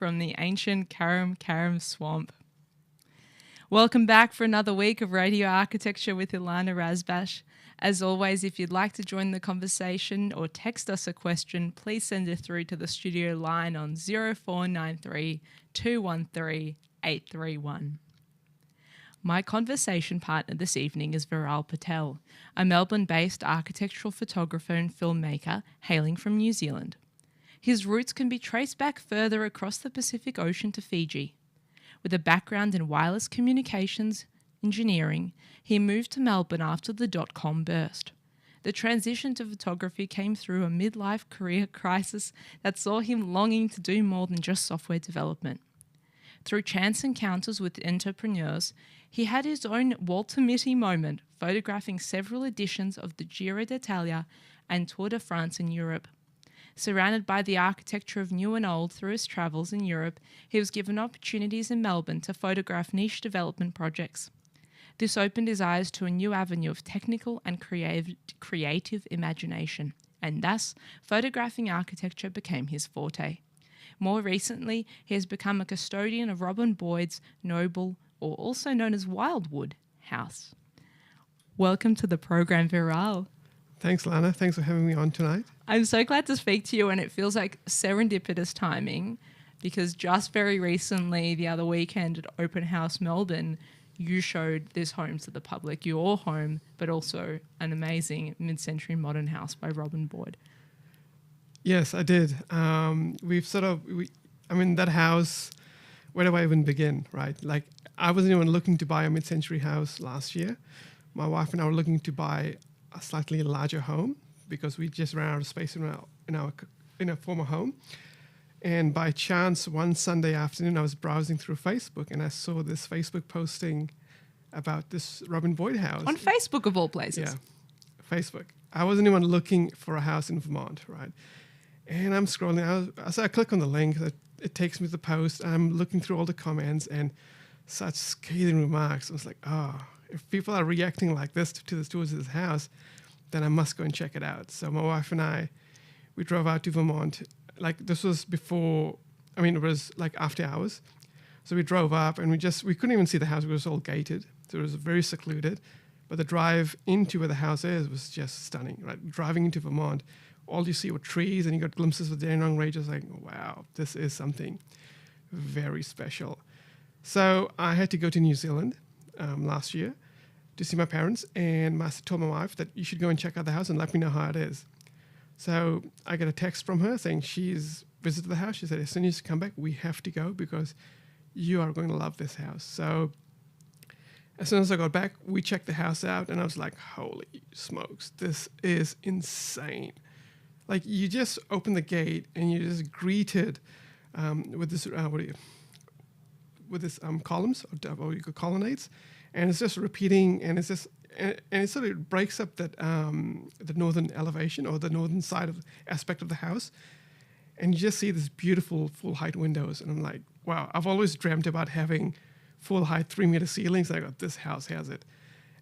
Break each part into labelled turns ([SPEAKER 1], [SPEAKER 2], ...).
[SPEAKER 1] from the ancient Karam Karam swamp. Welcome back for another week of Radio Architecture with Ilana Razbash. As always, if you'd like to join the conversation or text us a question, please send it through to the studio line on 0493 213 831. My conversation partner this evening is Veeral Patel, a Melbourne-based architectural photographer and filmmaker hailing from New Zealand. His roots can be traced back further across the Pacific Ocean to Fiji. With a background in wireless communications engineering, he moved to Melbourne after the dot-com burst. The transition to photography came through a midlife career crisis that saw him longing to do more than just software development. Through chance encounters with entrepreneurs, he had his own Walter Mitty moment, photographing several editions of the Giro d'Italia and Tour de France in Europe. Surrounded by the architecture of new and old through his travels in Europe, he was given opportunities in Melbourne to photograph niche development projects. This opened his eyes to a new avenue of technical and creative imagination, and thus photographing architecture became his forte. More recently, he has become a custodian of Robin Boyd's Noble, or also known as Wildwood, house. Welcome to the program, Veeral.
[SPEAKER 2] Thanks, Lana. Thanks for having me on tonight.
[SPEAKER 1] I'm so glad to speak to you, and it feels like serendipitous timing because just very recently, the other weekend at Open House Melbourne, you showed this home to the public, your home, but also an amazing mid-century modern house by Robin Boyd.
[SPEAKER 2] Yes, I did. That house, where do I even begin, right? Like, I wasn't even looking to buy a mid-century house last year. My wife and I were looking to buy a slightly larger home because we just ran out of space in our former home. And by chance, one Sunday afternoon, I was browsing through Facebook and I saw this Facebook posting about this Robin Boyd house.
[SPEAKER 1] On Facebook, of all places.
[SPEAKER 2] Yeah, Facebook. I wasn't even looking for a house in Vermont, right? And I'm scrolling. So I click on the link. It takes me to the post. I'm looking through all the comments and such scathing remarks. I was like, if people are reacting like this towards this house, then I must go and check it out. So my wife and I, we drove out to Vermont. Like, this was before, it was like after hours. So we drove up and we couldn't even see the house. It was all gated. So it was very secluded. But the drive into where the house is was just stunning, right? Driving into Vermont, all you see were trees and you got glimpses of the Dandenong Ranges. Like, wow, this is something very special. So I had to go to New Zealand last year to see my parents, and I told my wife that you should go and check out the house and let me know how it is. So I got a text from her saying she's visited the house. She said, as soon as you come back, we have to go because you are going to love this house. So as soon as I got back, we checked the house out, and I was like, holy smokes, this is insane. Like, you just open the gate and you're just greeted with this, columns or you could colonnades, and it's just repeating, and it sort of breaks up that the northern elevation or the northern side of aspect of the house, and you just see this beautiful full height windows, and I'm like, wow, I've always dreamt about having full height 3-meter ceilings. I got, this house has it.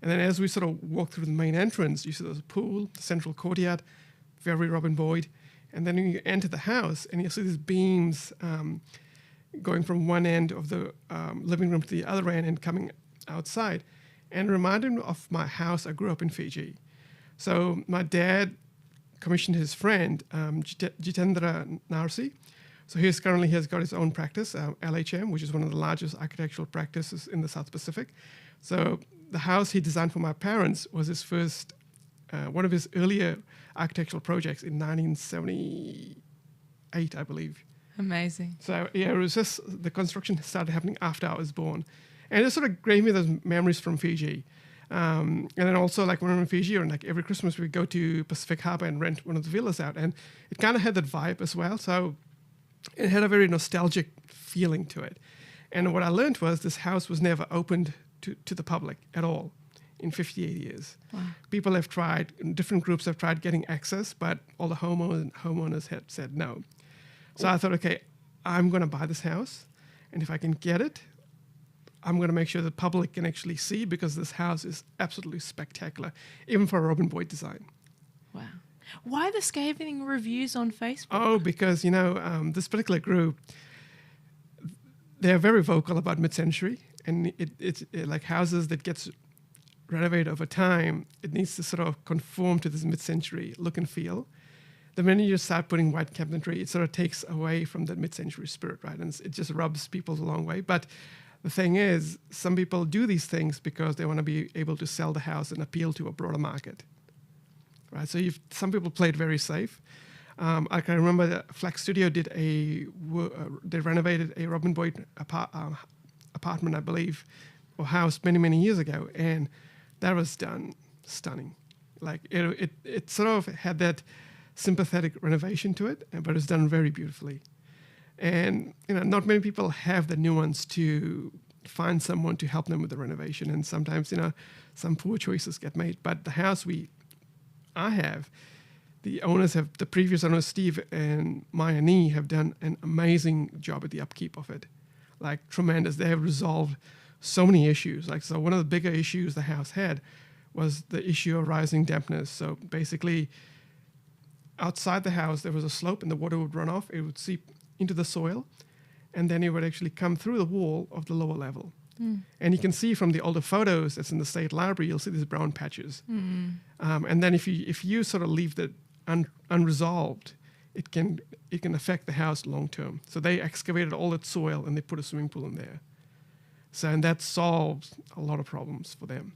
[SPEAKER 2] And then as we sort of walk through the main entrance, you see there's a pool, the central courtyard, very Robin Boyd, and then you enter the house and you see these beams going from one end of the living room to the other end and coming outside, and reminded me of my house. I grew up in Fiji. So my dad commissioned his friend, Jitendra Narsi. So he has got his own practice, LHM, which is one of the largest architectural practices in the South Pacific. So the house he designed for my parents was his first, one of his earlier architectural projects in 1978, I believe.
[SPEAKER 1] Amazing.
[SPEAKER 2] So yeah, it was just, the construction started happening after I was born. And it sort of gave me those memories from Fiji. And then also, like, when we were in Fiji, or like every Christmas, we'd go to Pacific Harbour and rent one of the villas out. And it kind of had that vibe as well. So it had a very nostalgic feeling to it. And what I learned was this house was never opened to the public at all in 58 years.
[SPEAKER 1] Wow.
[SPEAKER 2] People have tried, different groups have tried getting access, but all the homeowners had said no. So I thought, okay, I'm going to buy this house. And if I can get it, I'm going to make sure the public can actually see, because this house is absolutely spectacular, even for a Robin Boyd design.
[SPEAKER 1] Wow. Why the scathing reviews on Facebook?
[SPEAKER 2] Oh, because, this particular group, they're very vocal about mid-century, and it's like houses that gets renovated over time. It needs to sort of conform to this mid-century look and feel. The minute you start putting white cabinetry, it sort of takes away from the mid-century spirit, right? And it just rubs people the wrong way. But the thing is, some people do these things because they want to be able to sell the house and appeal to a broader market, right? So some people play it very safe. I can remember that Flex Studio did they renovated a Robin Boyd apartment, I believe, or house many years ago, and that was done stunning. Like it sort of had that sympathetic renovation to it, but it's done very beautifully. And not many people have the nuance to find someone to help them with the renovation, and sometimes some poor choices get made. But the house I have, the previous owners, Steve and Maya Nee, have done an amazing job at the upkeep of it, like tremendous. They have resolved so many issues. Like, so one of the bigger issues the house had was the issue of rising dampness. So basically, outside the house there was a slope, and the water would run off. It would seep into the soil, and then it would actually come through the wall of the lower level. And you can see from the older photos that's in the State Library, you'll see these brown patches. And then if you sort of leave that unresolved, it can affect the house long term. So they excavated all that soil and they put a swimming pool in there. And that solves a lot of problems for them.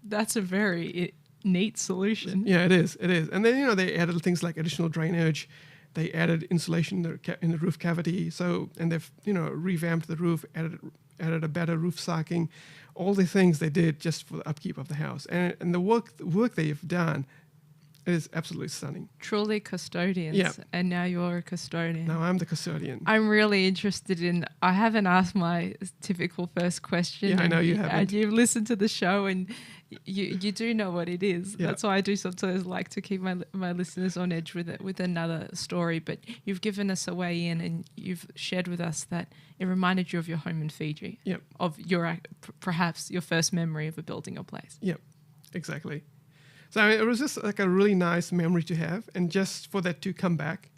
[SPEAKER 1] That's a very neat solution.
[SPEAKER 2] Yeah, it is. And then they added things like additional drainage. They added insulation in the roof cavity. And they've revamped the roof, added a better roof socking, all the things they did just for the upkeep of the house. And the work they've done is absolutely stunning.
[SPEAKER 1] Truly custodians.
[SPEAKER 2] Yeah.
[SPEAKER 1] And now you're a custodian.
[SPEAKER 2] Now I'm the custodian.
[SPEAKER 1] I'm really interested I haven't asked my typical first question.
[SPEAKER 2] Yeah, I know you haven't.
[SPEAKER 1] And you've listened to the show and you do know what it is.
[SPEAKER 2] Yeah.
[SPEAKER 1] That's why I do sometimes like to keep my listeners on edge with another story. But you've given us a way in, and you've shared with us that it reminded you of your home in Fiji.
[SPEAKER 2] Yep.
[SPEAKER 1] Of perhaps your first memory of a building or place.
[SPEAKER 2] Yep, exactly. So it was just like a really nice memory to have, and just for that to come back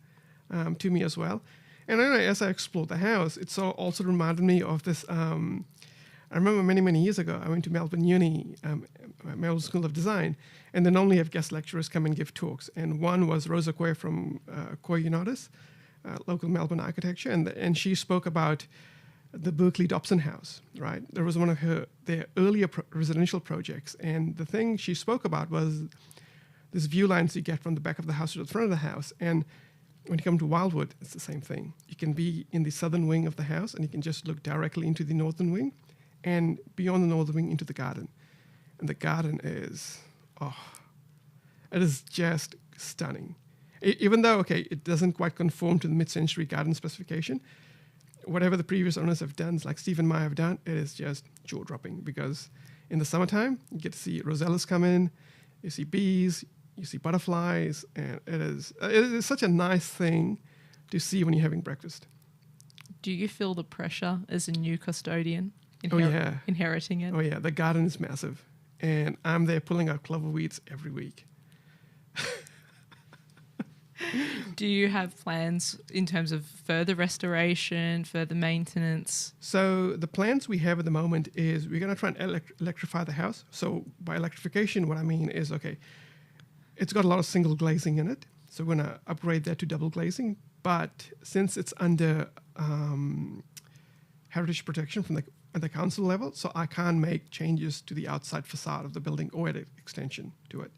[SPEAKER 2] to me as well. And as I explored the house, it also reminded me of this. I remember many years ago, I went to Melbourne Uni, Melbourne School of Design, and they normally have guest lecturers come and give talks. And one was Rosa Coy from Coy Unitas, local Melbourne architecture, and she spoke about the Berkeley Dobson House, right? There was one of their earlier residential projects, and the thing she spoke about was this view lines you get from the back of the house to the front of the house. And when you come to Wildwood, it's the same thing. You can be in the southern wing of the house, and you can just look directly into the northern wing, and beyond the northern wing into the garden. And the garden is, it is just stunning. Even though, it doesn't quite conform to the mid-century garden specification, whatever the previous owners have done, like Steve and Maya have done, it is just jaw-dropping, because in the summertime, you get to see rosellas come in, you see bees, you see butterflies, and it is such a nice thing to see when you're having breakfast.
[SPEAKER 1] Do you feel the pressure as a new custodian inheriting it?
[SPEAKER 2] Oh, yeah. The garden is massive, and I'm there pulling out clover weeds every week.
[SPEAKER 1] Do you have plans in terms of further restoration, further maintenance?
[SPEAKER 2] So the plans we have at the moment is we're going to try and electrify the house. So by electrification, what I mean is, it's got a lot of single glazing in it. So we're going to upgrade that to double glazing. But since it's under heritage protection from the council level, so I can't make changes to the outside facade of the building or add extension to it.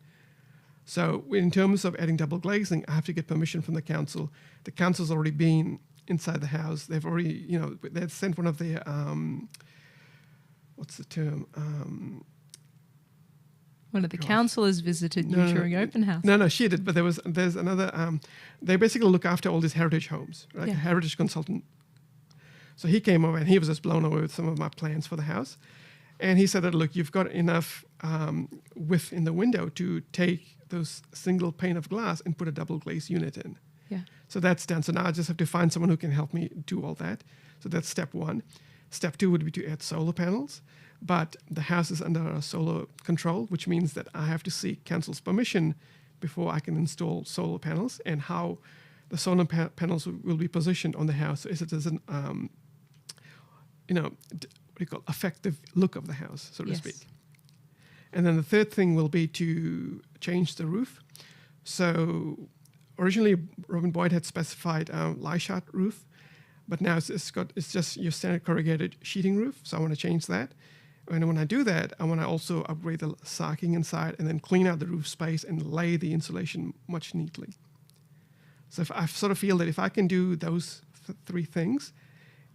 [SPEAKER 2] So in terms of adding double glazing, I have to get permission from the council. The council's already been inside the house. They've already, they've sent one of their, what's the term?
[SPEAKER 1] One of the councillors visited you during open house.
[SPEAKER 2] No, she did. But there's another. They basically look after all these heritage homes, right? A heritage consultant. So he came over and he was just blown away with some of my plans for the house, and he said that, look, you've got enough width in the window to take those single pane of glass and put a double glazed unit in.
[SPEAKER 1] Yeah.
[SPEAKER 2] So that's done. So now I just have to find someone who can help me do all that. So that's step one. Step two would be to add solar panels. But the house is under a solar control, which means that I have to seek council's permission before I can install solar panels, and how the solar panels will be positioned on the house. So is it as what do you call, effective look of the house, so to
[SPEAKER 1] Yes.
[SPEAKER 2] speak. And then the third thing will be to change the roof. So originally, Robin Boyd had specified Lyshot roof, but now it's just your standard corrugated sheeting roof. So I want to change that. And when I do that, I want to also upgrade the sacking inside and then clean out the roof space and lay the insulation much neatly. So if I sort of feel that if I can do those three things,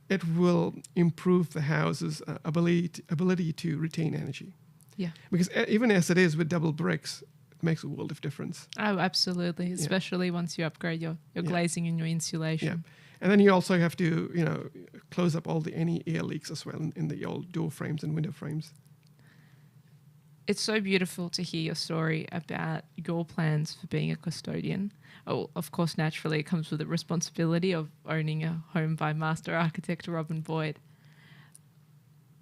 [SPEAKER 2] it will improve the house's ability to retain energy.
[SPEAKER 1] Yeah.
[SPEAKER 2] Because even as it is with double bricks, it makes a world of difference.
[SPEAKER 1] Oh, absolutely. Especially once you upgrade your glazing and your insulation.
[SPEAKER 2] Yeah. And then you also have to, close up all any air leaks as well in the old door frames and window frames.
[SPEAKER 1] It's so beautiful to hear your story about your plans for being a custodian. Oh, of course, naturally, it comes with the responsibility of owning a home by master architect Robin Boyd.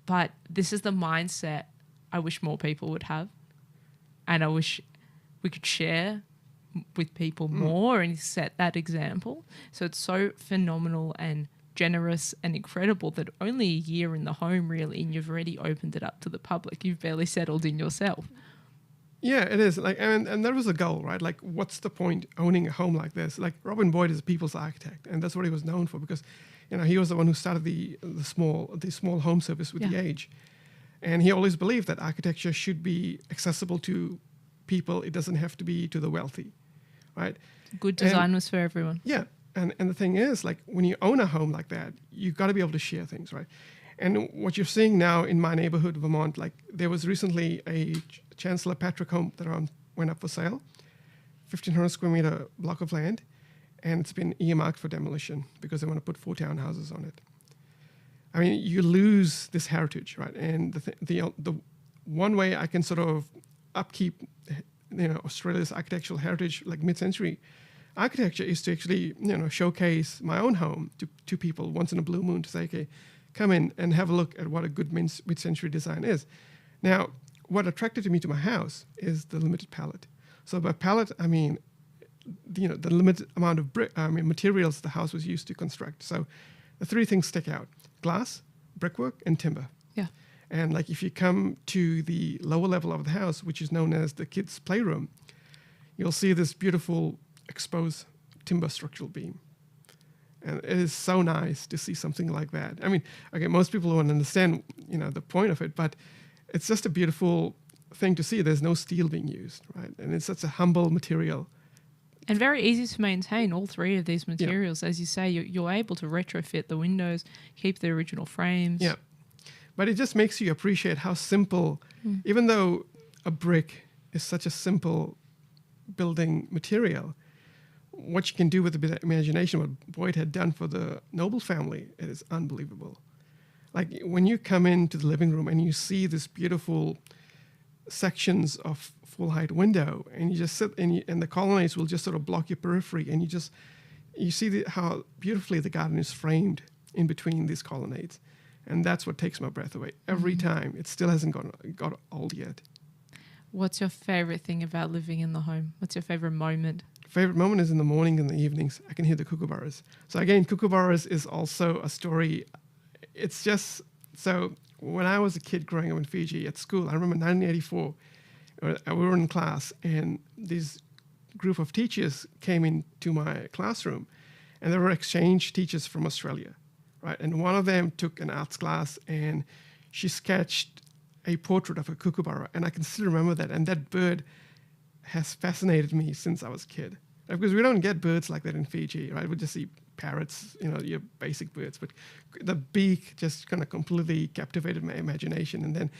[SPEAKER 1] But this is the mindset I wish more people would have. And I wish we could share with people more and set that example. So it's so phenomenal and generous and incredible that only a year in the home really, and you've already opened it up to the public. You've barely settled in yourself.
[SPEAKER 2] Yeah, it is. And that was a goal, right? Like, what's the point owning a home like this? Like, Robin Boyd is a people's architect, and that's what he was known for because, he was the one who started the small home service with The Age, and he always believed that architecture should be accessible to people. It doesn't have to be to the wealthy, right?
[SPEAKER 1] Good design was for everyone.
[SPEAKER 2] Yeah, and the thing is, like, when you own a home like that, you've got to be able to share things, right? And what you're seeing now in my neighborhood, Vermont, like there was recently a Chancellor Patrick home that went up for sale, 1,500 square meter block of land, and it's been earmarked for demolition because they want to put 4 townhouses on it. I mean, you lose this heritage, right? And the one way I can sort of upkeep, Australia's architectural heritage, like mid-century architecture, is to actually, showcase my own home to people once in a blue moon to say, okay, come in and have a look at what a good mid-century design is. Now, what attracted me to my house is the limited palette. So by palette, I mean, the limited amount of materials the house was used to construct. So the 3 things stick out: glass, brickwork, and timber.
[SPEAKER 1] Yeah.
[SPEAKER 2] And like if you come to the lower level of the house, which is known as the kids' playroom, you'll see this beautiful exposed timber structural beam. And it is so nice to see something like that. I mean, okay, most people won't understand, the point of it, but it's just a beautiful thing to see. There's no steel being used, right? And it's such a humble material.
[SPEAKER 1] And very easy to maintain, all 3 of these materials. As you say, you're able to retrofit the windows, keep the original frames.
[SPEAKER 2] Yeah. But it just makes you appreciate how simple, even though a brick is such a simple building material, what you can do with a bit of imagination, what Boyd had done for the Noble family, it is unbelievable. Like when you come into the living room and you see this beautiful sections of full height window, and you just sit and the colonnades will just sort of block your periphery, and you see how beautifully the garden is framed in between these colonnades, and that's what takes my breath away every time. It still hasn't got old yet.
[SPEAKER 1] What's your favorite thing about living in the home? What's your favorite moment?
[SPEAKER 2] Favorite moment is in the morning and the evenings. I can hear the kookaburras. So again, kookaburras is also a story. It's just, so when I was a kid growing up in Fiji at school, I remember 1984, we were in class and this group of teachers came into my classroom, and they were exchange teachers from Australia, right? And one of them took an arts class and she sketched a portrait of a kookaburra, and I can still remember that. And that bird has fascinated me since I was a kid. Because we don't get birds like that in Fiji, right? We just see parrots, your basic birds. But the beak just kind of completely captivated my imagination. And then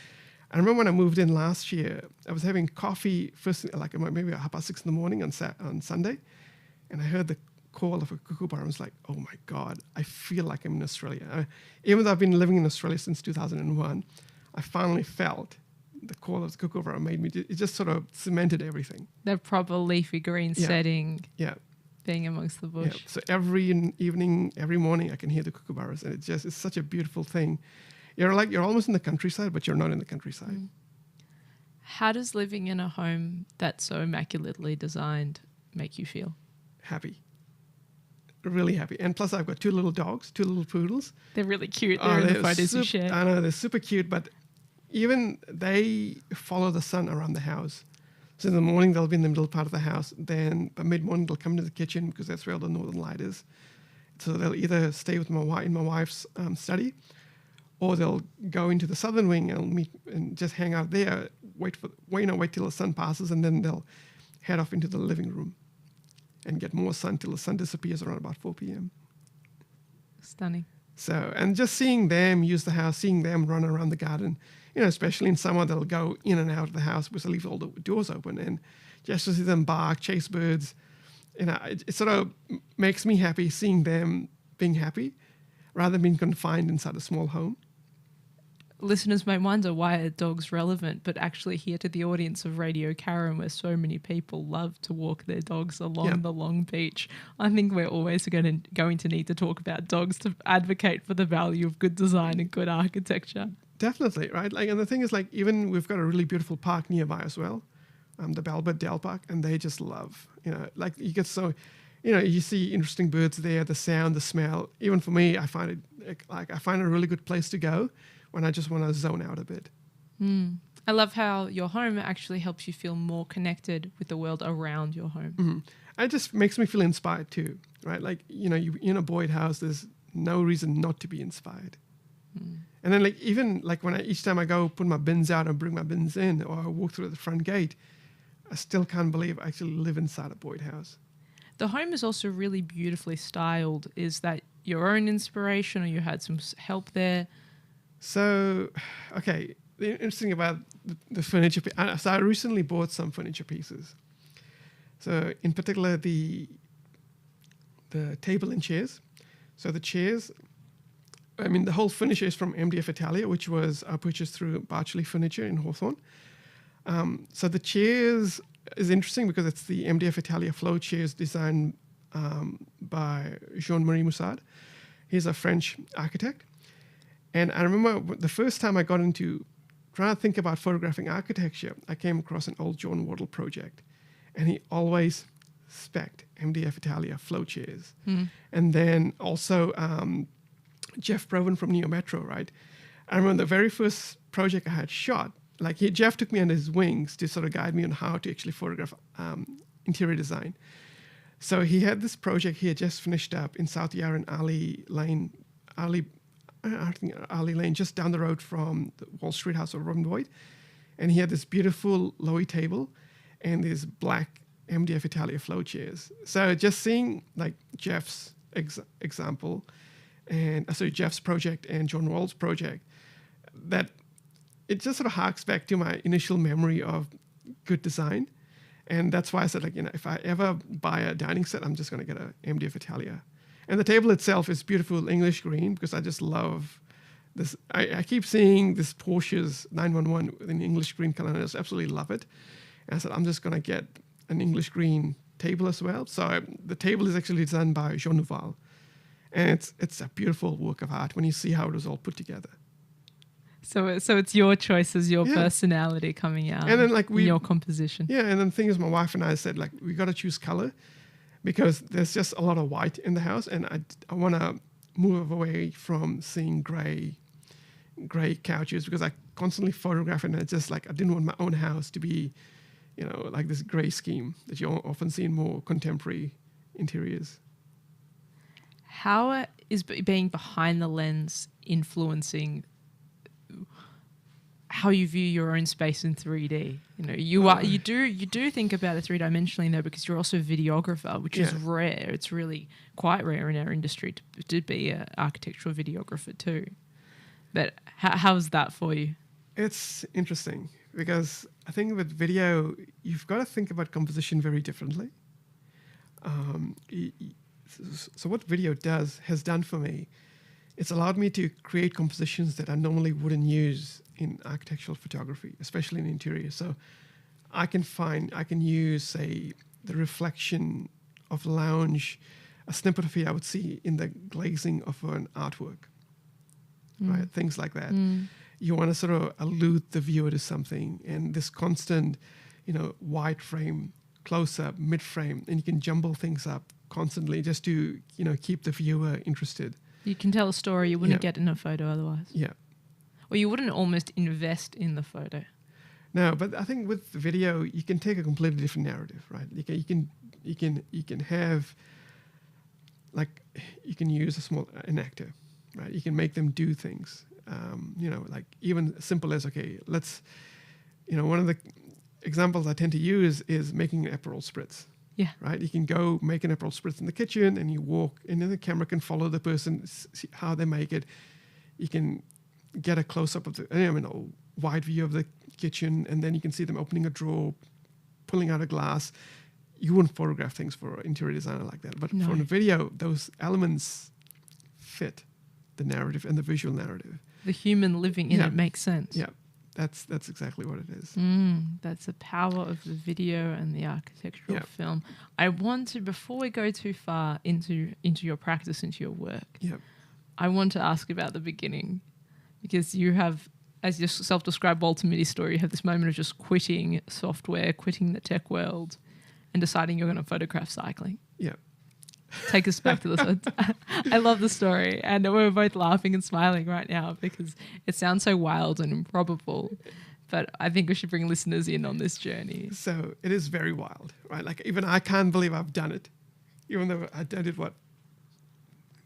[SPEAKER 2] I remember when I moved in last year, I was having coffee first, like maybe 6:30 in the morning on Sunday, and I heard the call of a kookaburra. I was like, oh my God, I feel like I'm in Australia. Even though I've been living in Australia since 2001, I finally felt the call of the kookaburra it just sort of cemented everything.
[SPEAKER 1] The proper leafy green setting.
[SPEAKER 2] Yeah.
[SPEAKER 1] Being amongst the bush.
[SPEAKER 2] Yeah. So every evening, every morning, I can hear the kookaburras, and it's such a beautiful thing. You're almost in the countryside, but you're not in the countryside.
[SPEAKER 1] How does living in a home that's so immaculately designed make you feel?
[SPEAKER 2] Happy. really happy. And plus, I've got two little dogs, two little poodles.
[SPEAKER 1] They're really cute. They're in the photos you share.
[SPEAKER 2] I know, they're super cute, but even they follow the sun around the house. So in the morning, they'll be in the middle part of the house. Then by mid-morning, they'll come into the kitchen because that's where all the northern light is. So they'll either stay with in my wife's study, or they'll go into the southern wing and meet and just hang out there, wait till the sun passes, and then they'll head off into the living room and get more sun till the sun disappears around about 4 p.m.
[SPEAKER 1] Stunning.
[SPEAKER 2] So, and just seeing them use the house, seeing them run around the garden, especially in summer, they'll go in and out of the house because they leave all the doors open, and just to see them bark, chase birds, it sort of makes me happy seeing them being happy rather than being confined inside a small home.
[SPEAKER 1] Listeners may wonder why are dogs relevant, but actually here to the audience of Radio Karen, where so many people love to walk their dogs along the long beach, I think we're always going to need to talk about dogs to advocate for the value of good design and good architecture.
[SPEAKER 2] Definitely, right? And the thing is, even we've got a really beautiful park nearby as well, the Balbert Dell Park, and they just love, you get so, you see interesting birds there, the sound, the smell. Even for me, I find it a really good place to go when I just want to zone out a bit.
[SPEAKER 1] I love how your home actually helps you feel more connected with the world around your home.
[SPEAKER 2] Mm-hmm. It just makes me feel inspired too, right? You in a Boyd house, there's no reason not to be inspired. And then each time I go put my bins out and bring my bins in, or I walk through the front gate, I still can't believe I actually live inside a Boyd house.
[SPEAKER 1] The home is also really beautifully styled. Is that your own inspiration, or you had some help there?
[SPEAKER 2] So, okay, the interesting about the furniture. So I recently bought some furniture pieces. So in particular, the table and chairs. So the chairs, the whole furniture is from MDF Italia, which was purchased through Barchley Furniture in Hawthorne. So the chairs is interesting because it's the MDF Italia flow chairs designed by Jean-Marie Moussard. He's a French architect. And I remember the first time I got into trying to think about photographing architecture, I came across an old John Wardle project. And he always spec'd MDF Italia flow chairs. And then also Jeff Proven from Neo Metro, right? I remember the very first project I had shot, Jeff took me under his wings to sort of guide me on how to actually photograph interior design. So he had this project he had just finished up in South Yarra and Ali Lane, just down the road from the Wall Street House of Robin Boyd. And he had this beautiful Lowy table and these black MDF Italia flow chairs. So just seeing Jeff's example, and Jeff's project and John Wall's project, that it just sort of harks back to my initial memory of good design. And that's why I said, if I ever buy a dining set, I'm just going to get a MDF Italia. And the table itself is beautiful English green because I just love this. I keep seeing this Porsche's 911 in English green color, and I just absolutely love it. And I said, I'm just going to get an English green table as well. So the table is actually designed by Jean Nouvel. And it's a beautiful work of art when you see how it was all put together.
[SPEAKER 1] So it's your choices, your personality coming out, and then in your composition.
[SPEAKER 2] Yeah, and then the thing is, my wife and I said, we got to choose color because there's just a lot of white in the house, and I want to move away from seeing gray couches because I constantly photograph it, and it's just I didn't want my own house to be, this gray scheme that you often see in more contemporary interiors.
[SPEAKER 1] How is being behind the lens influencing how you view your own space in 3D? You do think about it three-dimensionally though, because you're also a videographer, which is rare. It's really quite rare in our industry to be an architectural videographer too. But how's that for you? It's
[SPEAKER 2] interesting because I think with video, you've got to think about composition very differently. So what video has done for me, it's allowed me to create compositions that I normally wouldn't use in architectural photography, especially in interior. So I can use, say, the reflection of lounge, a snippet of it I would see in the glazing of an artwork, right? Things like that. You want to sort of allude the viewer to something, and this constant, wide frame, close up, mid frame, and you can jumble things up constantly just to, keep the viewer interested.
[SPEAKER 1] You can tell a story you wouldn't get in a photo otherwise.
[SPEAKER 2] Yeah.
[SPEAKER 1] Or you wouldn't almost invest in the photo.
[SPEAKER 2] No, but I think with video, you can take a completely different narrative, right? You can have, like, you can use an actor, right? You can make them do things, like even as simple as, okay, let's, one of the examples I tend to use is making an Aperol spritz.
[SPEAKER 1] Yeah.
[SPEAKER 2] Right. You can go make an Aperol spritz in the kitchen, and you walk, and then the camera can follow the person, see how they make it. You can get a close up of a wide view of the kitchen, and then you can see them opening a drawer, pulling out a glass. You wouldn't photograph things for an interior designer like that, but for a video, those elements fit the narrative and the visual narrative.
[SPEAKER 1] The human living in it makes sense.
[SPEAKER 2] Yeah. That's exactly what it is.
[SPEAKER 1] That's the power of the video and the architectural film. I want to, before we go too far into your practice, into your work, I want to ask about the beginning, because you have, as your self-described Walter Mitty story, you have this moment of just quitting software, quitting the tech world, and deciding you're going to photograph cycling.
[SPEAKER 2] Yeah.
[SPEAKER 1] Take us back to this. I love the story, and we're both laughing and smiling right now because it sounds so wild and improbable, but I think we should bring listeners in on this journey.
[SPEAKER 2] So it is very wild, right? Like, even I can't believe I've done it, even though I did it,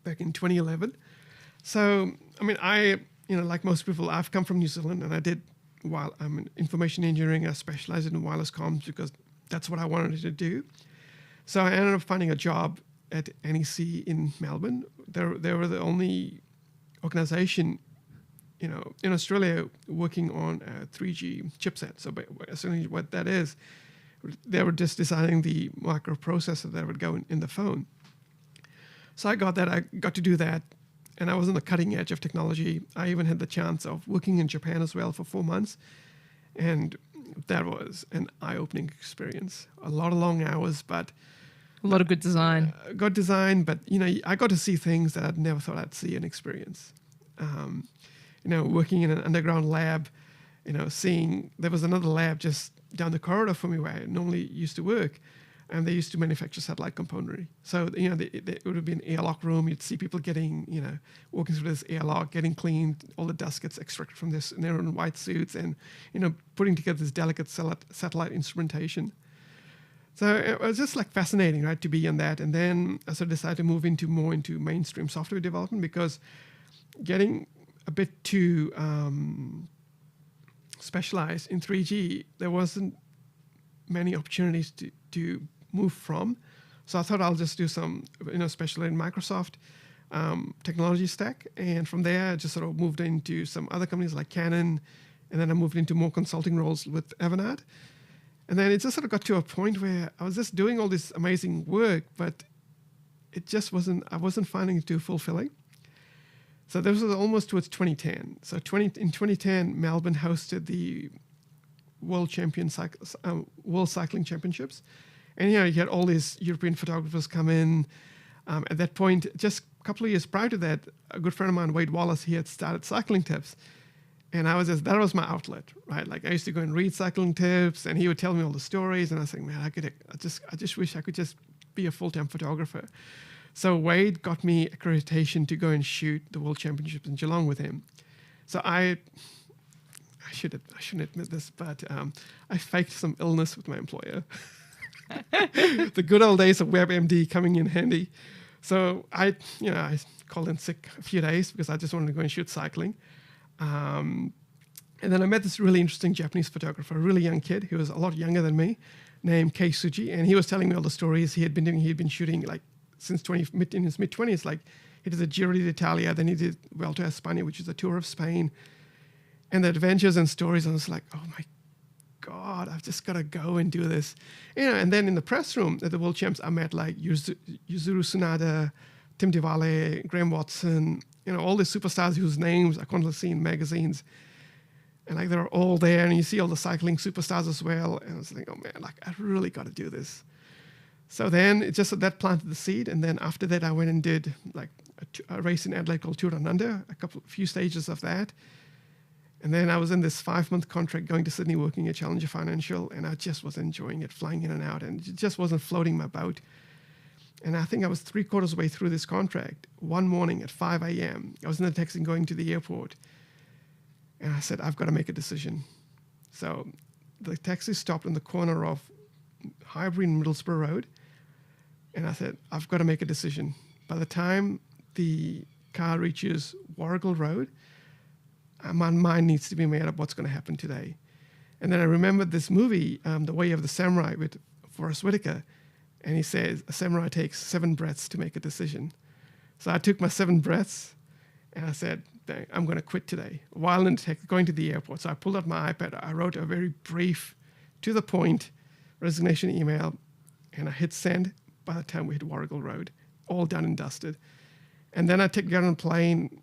[SPEAKER 2] back in 2011. So, I mean, like most people, I've come from New Zealand, and I'm in information engineering. I specialized in wireless comms because that's what I wanted to do. So I ended up finding a job at NEC in Melbourne. They were the only organization, in Australia working on a 3G chipset. So essentially what that is, they were just designing the microprocessor that would go in the phone. So I got to do that, and I was on the cutting edge of technology. I even had the chance of working in Japan as well for 4 months, and that was an eye-opening experience. A lot of long hours, but
[SPEAKER 1] a lot of good design.
[SPEAKER 2] Good design, but I got to see things that I'd never thought I'd see and experience. Working in an underground lab, seeing there was another lab just down the corridor from me where I normally used to work, and they used to manufacture satellite componentry. So it would be an airlock room. You'd see people walking through this airlock, getting cleaned. All the dust gets extracted from this, and they're in white suits, and putting together this delicate satellite instrumentation. So it was just like fascinating, right, to be in that. And then I sort of decided to move more into mainstream software development, because getting a bit too specialized in 3G, there wasn't many opportunities to move from. So I thought I'll just do some, especially in Microsoft technology stack. And from there, I just sort of moved into some other companies like Canon. And then I moved into more consulting roles with Evernote. And then it just sort of got to a point where I was just doing all this amazing work, but I wasn't finding it too fulfilling. So this was almost towards 2010. So in 2010, Melbourne hosted the World Cycling Championships. And you had all these European photographers come in. At that point, just a couple of years prior to that, a good friend of mine, Wade Wallace, he had started Cycling Tips. And that was my outlet, right? Like, I used to go and read cycling tips, and he would tell me all the stories, and I was like, man, I just wish I could just be a full-time photographer. So Wade got me accreditation to go and shoot the World Championships in Geelong with him. So I shouldn't admit this, but I faked some illness with my employer. The good old days of WebMD coming in handy. So I called in sick a few days because I just wanted to go and shoot cycling. And then I met this really interesting Japanese photographer, a really young kid. He was a lot younger than me, named Kei Suji, and he was telling me all the stories he had been doing. He had been shooting like since in his mid-20s. Like, he did the Giro d'Italia, then he did Vuelta a España, which is a tour of Spain, and the adventures and stories. I was like, oh my God, I've just got to go and do this. And then in the press room at the World Champs, I met like Yuzuru Tsunada, Tim Diwale, Graham Watson, all these superstars whose names I constantly see in magazines. And like, they're all there, and you see all the cycling superstars as well. And I was like, oh man, like, I really got to do this. So then that planted the seed. And then after that, I went and did like a race in Adelaide called Tour Down Under, a few stages of that. And then I was in this 5-month contract going to Sydney working at Challenger Financial, and I just was enjoying it, flying in and out, and it just wasn't floating my boat. And I think I was 3/4 way through this contract. One morning at 5 a.m., I was in the taxi going to the airport. And I said, I've got to make a decision. So the taxi stopped on the corner of Highbury and Middlesbrough Road. And I said, I've got to make a decision. By the time the car reaches Warrigal Road, my mind needs to be made up what's going to happen today. And then I remembered this movie, The Way of the Samurai, with Forrest Whitaker. And he says, a samurai takes 7 breaths to make a decision. So I took my 7 breaths and I said, dang, I'm going to quit today. While going to the airport. So I pulled out my iPad. I wrote a very brief, to the point, resignation email. And I hit send by the time we hit Warrigal Road. All done and dusted. And then I get on a plane,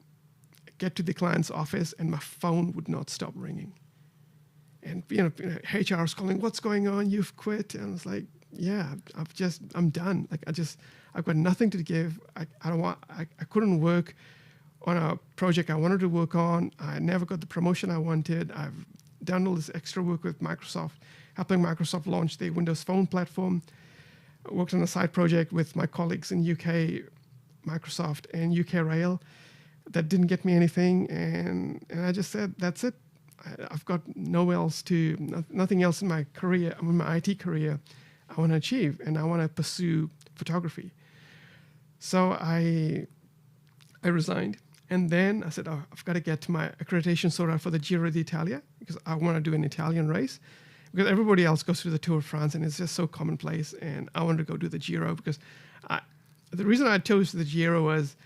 [SPEAKER 2] get to the client's office, and my phone would not stop ringing. And HR was calling, what's going on? You've quit. And I was like, yeah, I'm done. Like I've got nothing to give. I couldn't work on a project I wanted to work on. I never got the promotion I wanted. I've done all this extra work with Microsoft, helping Microsoft launch their Windows Phone platform. I worked on a side project with my colleagues in UK, Microsoft and UK Rail that didn't get me anything. And I just said, that's it. I've got nothing else in my career, in my IT career I want to achieve, and I want to pursue photography. So I resigned, and then I said, I've got to get my accreditation sorted out for the Giro d'Italia because I want to do an Italian race because everybody else goes through the Tour of France and it's just so commonplace, and I wanted to go do the Giro because the reason I chose the Giro was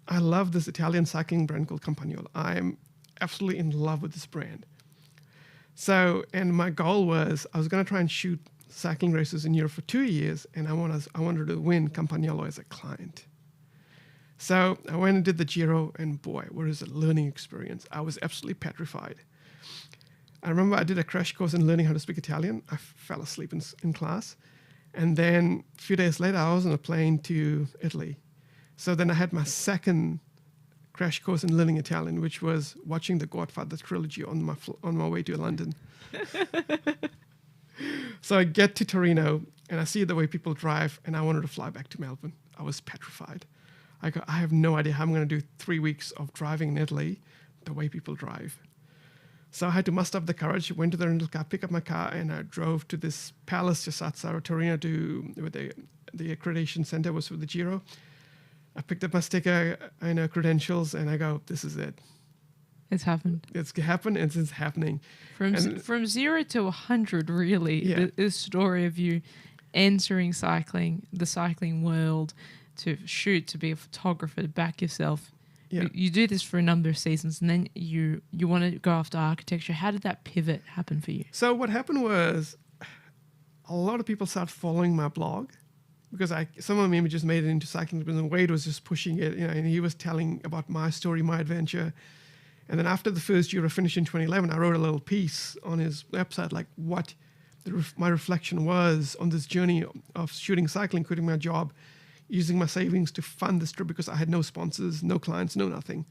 [SPEAKER 2] I love this Italian cycling brand called Campagnolo. I'm absolutely in love with this brand. So, and my goal was I was going to try and shoot cycling races in Europe for 2 years, and I wanted to win Campagnolo as a client. So I went and did the Giro, and boy, what is a learning experience. I was absolutely petrified. I remember I did a crash course in learning how to speak Italian. I fell asleep in class. And then a few days later, I was on a plane to Italy. So then I had my second crash course in learning Italian, which was watching the Godfather trilogy on my way to London. So I get to Torino, and I see the way people drive, and I wanted to fly back to Melbourne. I was petrified. I have no idea how I'm going to do 3 weeks of driving in Italy the way people drive. So I had to muster up the courage, went to the rental car, picked up my car, and I drove to this palace just outside of Torino where the accreditation center was for the Giro. I picked up my sticker, credentials, and I go, this is it.
[SPEAKER 1] It's happened.
[SPEAKER 2] It's happened, and it's happening.
[SPEAKER 1] From 0 to 100, really.
[SPEAKER 2] Yeah.
[SPEAKER 1] The story of you entering the cycling world, to shoot, to be a photographer, to back yourself.
[SPEAKER 2] Yeah.
[SPEAKER 1] You do this for a number of seasons, and then you want to go after architecture. How did that pivot happen for you?
[SPEAKER 2] So what happened was a lot of people started following my blog because some of my images made it into cycling, but Wade was just pushing it, and he was telling about my story, my adventure. And then after the first Euro finished in 2011, I wrote a little piece on his website, like what my reflection was on this journey of shooting cycling, quitting my job, using my savings to fund this trip because I had no sponsors, no clients, no nothing.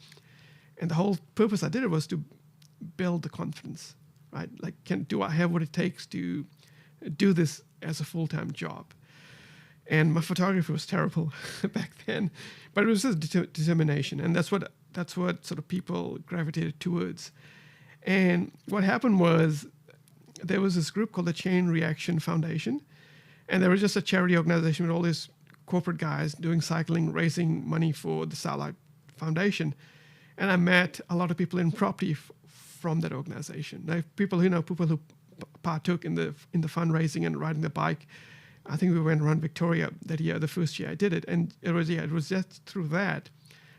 [SPEAKER 2] And the whole purpose I did it was to build the confidence, right? Like, do I have what it takes to do this as a full-time job? And my photography was terrible back then, but it was just determination, and that's what sort of people gravitated towards. And what happened was there was this group called the Chain Reaction Foundation, and they were just a charity organization with all these corporate guys doing cycling, raising money for the Starlight Foundation. And I met a lot of people in property from that organization. Now, people who partook in the fundraising and riding the bike. I think we went around Victoria that year, the first year I did it. And it was just through that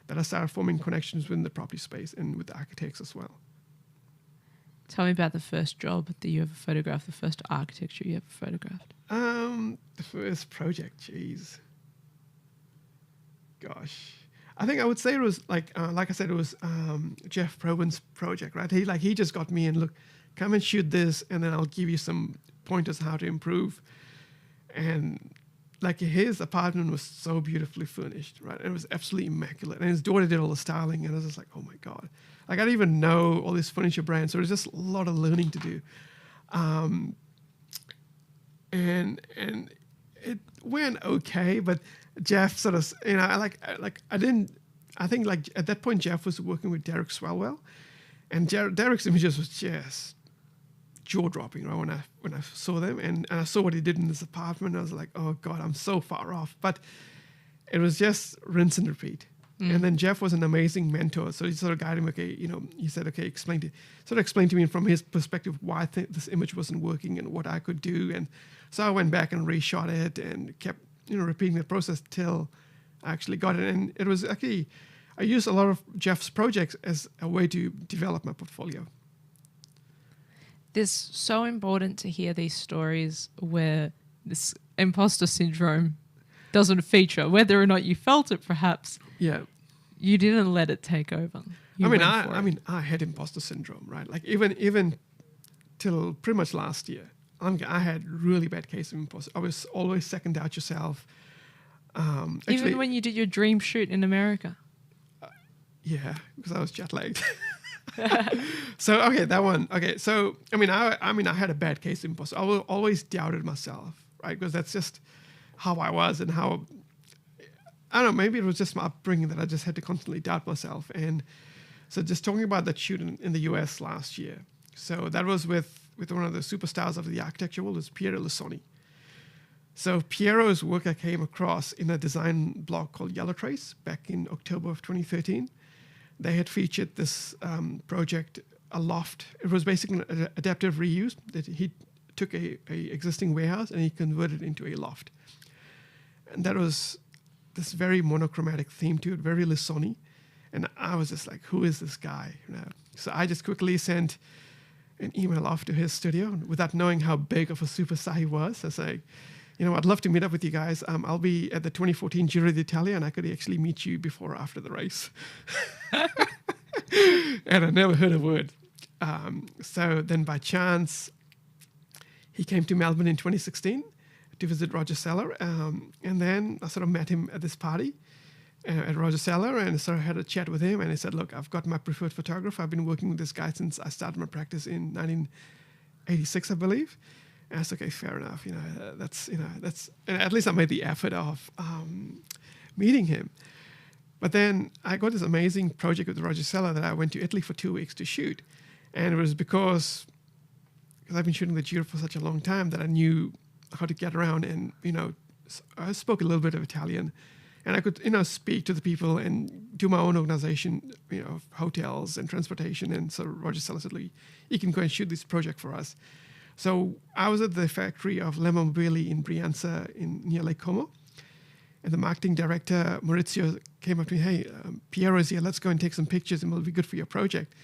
[SPEAKER 2] I started forming connections within the property space and with the architects as well.
[SPEAKER 1] Tell me about the first job that you ever photographed, the first architecture you ever photographed.
[SPEAKER 2] The first project, geez. Gosh. I think I would say it was like I said, it was Jeff Probin's project, right? He just got me in, look, come and shoot this, and then I'll give you some pointers on how to improve. And like his apartment was so beautifully furnished, right? And it was absolutely immaculate. And his daughter did all the styling, and I was just like, oh my God. Like I didn't even know all these furniture brands, so it was just a lot of learning to do. And it went okay, but Jeff sort of, I didn't. I think like at that point Jeff was working with Derek Swalwell, and Derek's images was just jaw dropping, right? When I saw them, and I saw what he did in this apartment, I was like, oh god, I'm so far off. But it was just rinse and repeat. And then Jeff was an amazing mentor, so he sort of guided him. Okay, he said, okay, explain to me from his perspective why this image wasn't working and what I could do. And so I went back and reshot it and kept repeating the process till I actually got it. And it was actually, I used a lot of Jeff's projects as a way to develop my portfolio.
[SPEAKER 1] It's so important to hear these stories where this imposter syndrome doesn't feature, whether or not you felt it. Perhaps you didn't let it take over.
[SPEAKER 2] I had imposter syndrome, right? Like even till pretty much last year, I had really bad case of imposter. I was always second doubt yourself.
[SPEAKER 1] Even when you did your dream shoot in America.
[SPEAKER 2] Yeah, because I was jet lagged. So okay, that one. Okay, so I had a bad case of imposter. I always doubted myself, right? Because that's just how I was and how. I don't know, maybe it was just my upbringing that I just had to constantly doubt myself. And so just talking about that shoot in the US last year. So that was with one of the superstars of the architecture world, is Piero Lissoni. So Piero's work I came across in a design blog called Yellow Trace back in October of 2013. They had featured this project, a loft. It was basically an adaptive reuse that he took a existing warehouse and he converted it into a loft. And that was this very monochromatic theme to it, very Lissoni. And I was just like, who is this guy? So I just quickly sent an email off to his studio without knowing how big of a superstar he was. I was like, I'd love to meet up with you guys. I'll be at the 2014 Giro d'Italia, and I could actually meet you before or after the race. And I never heard a word. So then by chance, he came to Melbourne in 2016 to visit Roger Seller. And then I sort of met him at this party at Roger Seller and sort of had a chat with him. And he said, look, I've got my preferred photographer. I've been working with this guy since I started my practice in 1986, I believe. And I said, okay, fair enough. That's, and at least I made the effort of meeting him. But then I got this amazing project with Roger Seller that I went to Italy for 2 weeks to shoot. And it was because I've been shooting the Giro for such a long time that I knew how to get around. And, I spoke a little bit of Italian. And I could, speak to the people and do my own organization, of hotels and transportation. And so Roger Seller said, look, you can go and shoot this project for us. So I was at the factory of Lemma Mobili in Brianza near Lake Como. And the marketing director, Maurizio, came up to me, hey, Piero's here, let's go and take some pictures and it'll be good for your project.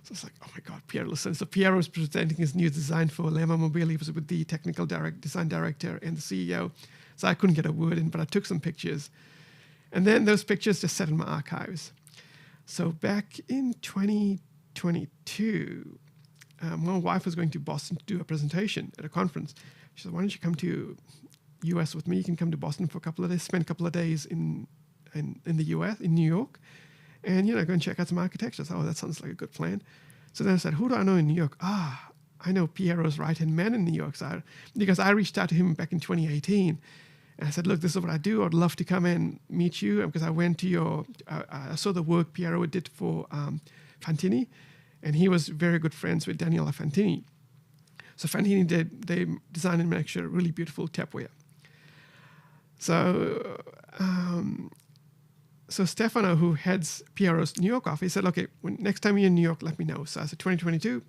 [SPEAKER 2] So I was like, oh my God, Piero, listen. So Piero was presenting his new design for Lemma Mobili. He was with the technical design director and the CEO. So I couldn't get a word in, but I took some pictures. And then those pictures just sat in my archives. So back in 2022, my wife was going to Boston to do a presentation at a conference. She said, why don't you come to US with me? You can come to Boston for a couple of days, spend a couple of days in the US, in New York, and, go and check out some architecture. So, that sounds like a good plan. So then I said, who do I know in New York? I know Piero's right-hand man in New York. So because I reached out to him back in 2018. And I said, look, this is what I do. I'd love to come and meet you because I went to I saw the work Piero did for Fantini. And he was very good friends with Daniela Fantini. So Fantini they designed and manufactured a really beautiful tapware. So Stefano, who heads Piero's New York office, said, okay, next time you're in New York, let me know. So I said, 2022.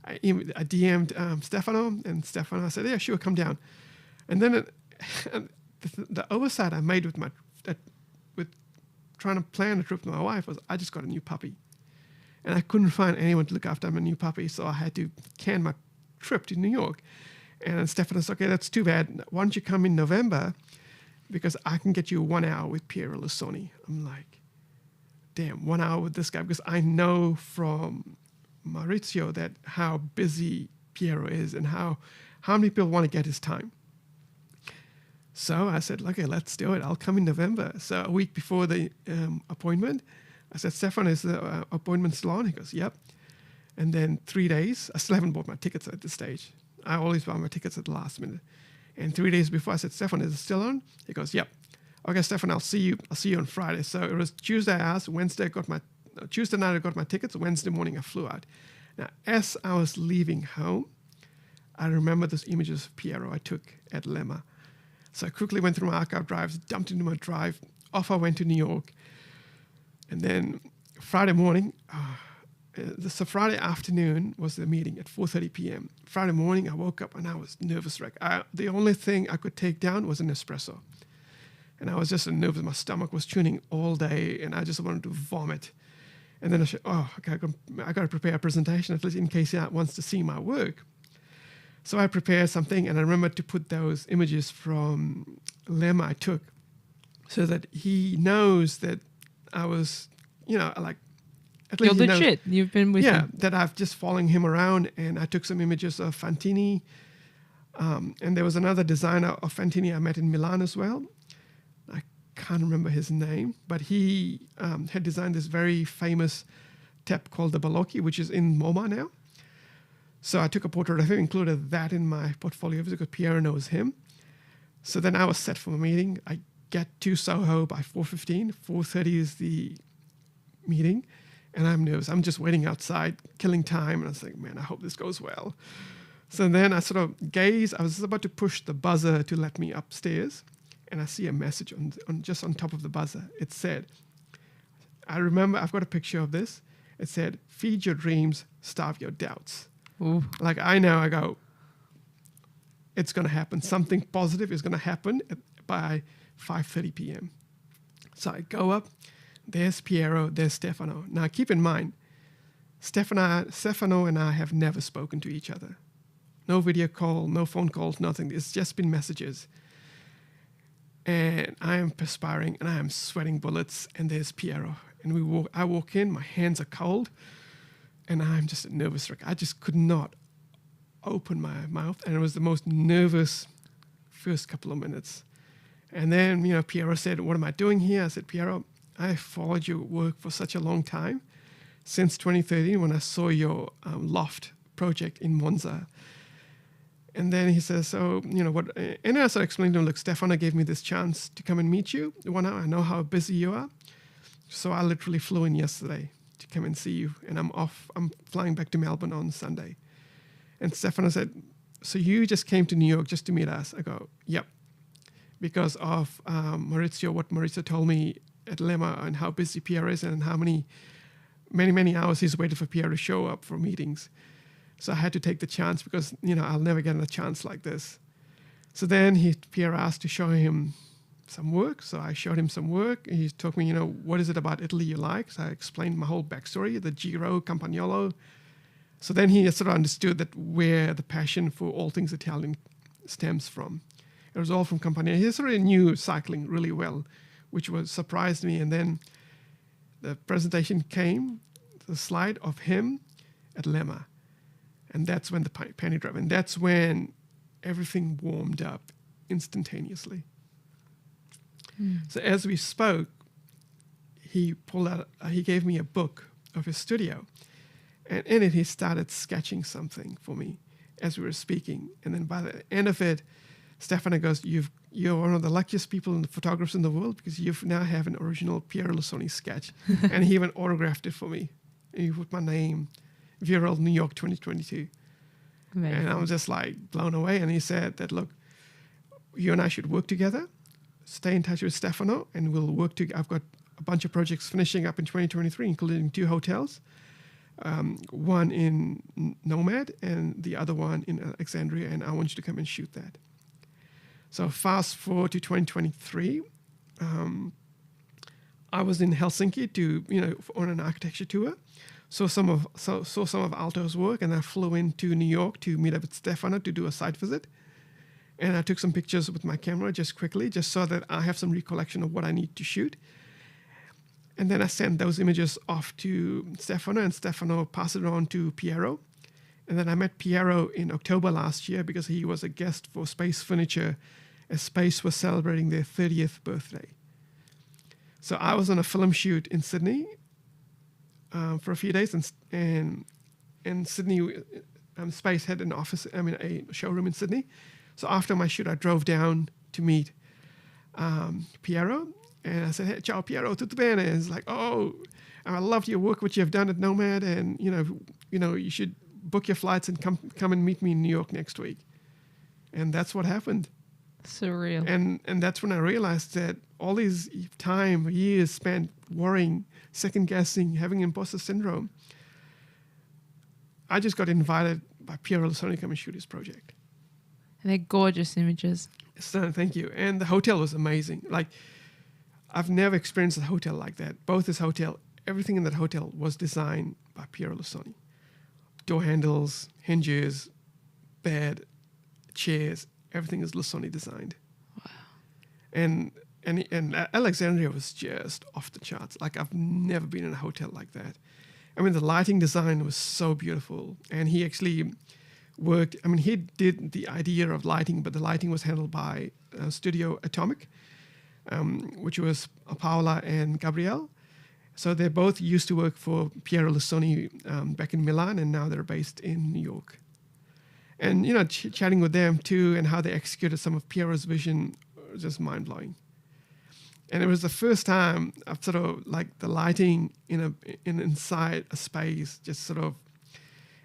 [SPEAKER 2] I DM'd Stefano, and Stefano said, yeah, sure, come down. And then the oversight I made with trying to plan a trip with my wife was I just got a new puppy. And I couldn't find anyone to look after my new puppy, so I had to can my trip to New York. And Stefano said, okay, that's too bad. Why don't you come in November? Because I can get you 1 hour with Piero Lissoni. I'm like, damn, 1 hour with this guy? Because I know from Maurizio that how busy Piero is and how many people want to get his time. So I said, okay, let's do it. I'll come in November. So a week before the appointment, I said, Stefan, is the appointment still on? He goes, yep. And then 3 days, I still haven't bought my tickets at this stage. I always buy my tickets at the last minute. And 3 days before, I said, Stefan, is it still on? He goes, yep. Okay, Stefan, I'll see you on Friday. So it was Tuesday I asked, Tuesday night I got my tickets, Wednesday morning I flew out. Now, as I was leaving home, I remember those images of Piero I took at Lemma. So I quickly went through my archive drives, dumped into my drive, off I went to New York. And then Friday morning, so Friday afternoon was the meeting at 4:30 p.m. Friday morning, I woke up and I was nervous wreck. The only thing I could take down was an espresso. And I was just nervous. My stomach was tuning all day and I just wanted to vomit. And then I said, okay, I got to prepare a presentation, at least in case he wants to see my work. So I prepared something, and I remember to put those images from Lemma I took so that he knows that I was, like, at least
[SPEAKER 1] You're legit. You've been with him.
[SPEAKER 2] Yeah, that I've just following him around, and I took some images of Fantini. And there was another designer of Fantini I met in Milan as well. I can't remember his name, but he had designed this very famous tap called the Balocchi, which is in MoMA now. So I took a portrait of him, included that in my portfolio because Piero knows him. So then I was set for a meeting. I get to Soho by 4:15. 4:30 is the meeting, and I'm nervous. I'm just waiting outside, killing time, and I was like, man, I hope this goes well. So then I sort of gaze. I was about to push the buzzer to let me upstairs, and I see a message on just on top of the buzzer. It said, I remember, I've got a picture of this. It said, feed your dreams, starve your doubts.
[SPEAKER 1] Ooh.
[SPEAKER 2] Like I go, it's going to happen. Something positive is going to happen by 5:30 p.m. So I go up. There's Piero. There's Stefano. Now keep in mind, Stefano and I have never spoken to each other. No video call, no phone calls, nothing. It's just been messages. And I am perspiring and I am sweating bullets. And there's Piero. And I walk in. My hands are cold. And I'm just a nervous wreck. I just could not open my mouth. And it was the most nervous first couple of minutes. And then, Piero said, what am I doing here? I said, Piero, I followed your work for such a long time. Since 2013, when I saw your loft project in Monza. And then he says, so, what? And I sort of explained to him, look, Stefano gave me this chance to come and meet you. I know how busy you are. So I literally flew in yesterday to come and see you. And I'm flying back to Melbourne on Sunday. And Stefano said, so you just came to New York just to meet us? I go, yep. Because of what Maurizio told me at Lemma and how busy Pierre is and how many hours he's waited for Pierre to show up for meetings. So I had to take the chance because, I'll never get a chance like this. So then Pierre asked to show him some work. So I showed him some work. He told me, what is it about Italy you like? So I explained my whole backstory, the Giro, Campagnolo. So then he sort of understood that where the passion for all things Italian stems from. It was all from Campagnolo. He sort of knew cycling really well, which surprised me. And then the presentation came, the slide of him at Lemma. And that's when the penny dropped. And that's when everything warmed up instantaneously. So as we spoke, he gave me a book of his studio. And in it, he started sketching something for me as we were speaking. And then by the end of it, Stefano goes, you're one of the luckiest people in the photographers in the world because you now have an original Piero Lusoni sketch. And he even autographed it for me. And he put my name, Veeral, New York, 2022. Amazing. And I was just like blown away. And he said that, look, you and I should work together. Stay in touch with Stefano and we'll work together. I've got a bunch of projects finishing up in 2023, including 2 hotels. One in Nomad and the other one in Alexandria. And I want you to come and shoot that. So fast forward to 2023. I was in Helsinki on an architecture tour. Saw some of Aalto's work, and I flew into New York to meet up with Stefano to do a site visit. And I took some pictures with my camera just quickly, just so that I have some recollection of what I need to shoot. And then I sent those images off to Stefano, and Stefano passed it on to Piero. And then I met Piero in October last year because he was a guest for Space Furniture as Space was celebrating their 30th birthday. So I was on a film shoot in Sydney for a few days, and Sydney, Space had a showroom in Sydney. So after my shoot, I drove down to meet Piero, and I said, "Hey, ciao, Piero, tutto bene?" And he's like, "Oh, I loved your work, what you've done at Nomad, and you should book your flights and come and meet me in New York next week." And that's what happened.
[SPEAKER 1] Surreal.
[SPEAKER 2] And that's when I realized that all these years spent worrying, second guessing, having imposter syndrome, I just got invited by Piero Lusoni to come and shoot his project.
[SPEAKER 1] And they're gorgeous images.
[SPEAKER 2] So thank you. And the hotel was amazing. Like, I've never experienced a hotel like that. Both this hotel, everything in that hotel was designed by Piero Lusoni. Door handles, hinges, bed, chairs, everything is Lusoni designed.
[SPEAKER 1] Wow.
[SPEAKER 2] And Alexandria was just off the charts. Like, I've never been in a hotel like that. I mean, the lighting design was so beautiful. And he actually he did the idea of lighting, but the lighting was handled by Studio Atomic, which was Paola and Gabrielle. So they both used to work for Piero Lusoni back in Milan, and now they're based in New York. And, chatting with them too, and how they executed some of Piero's vision was just mind-blowing. And it was the first time I've sort of, like, the lighting inside a space just sort of,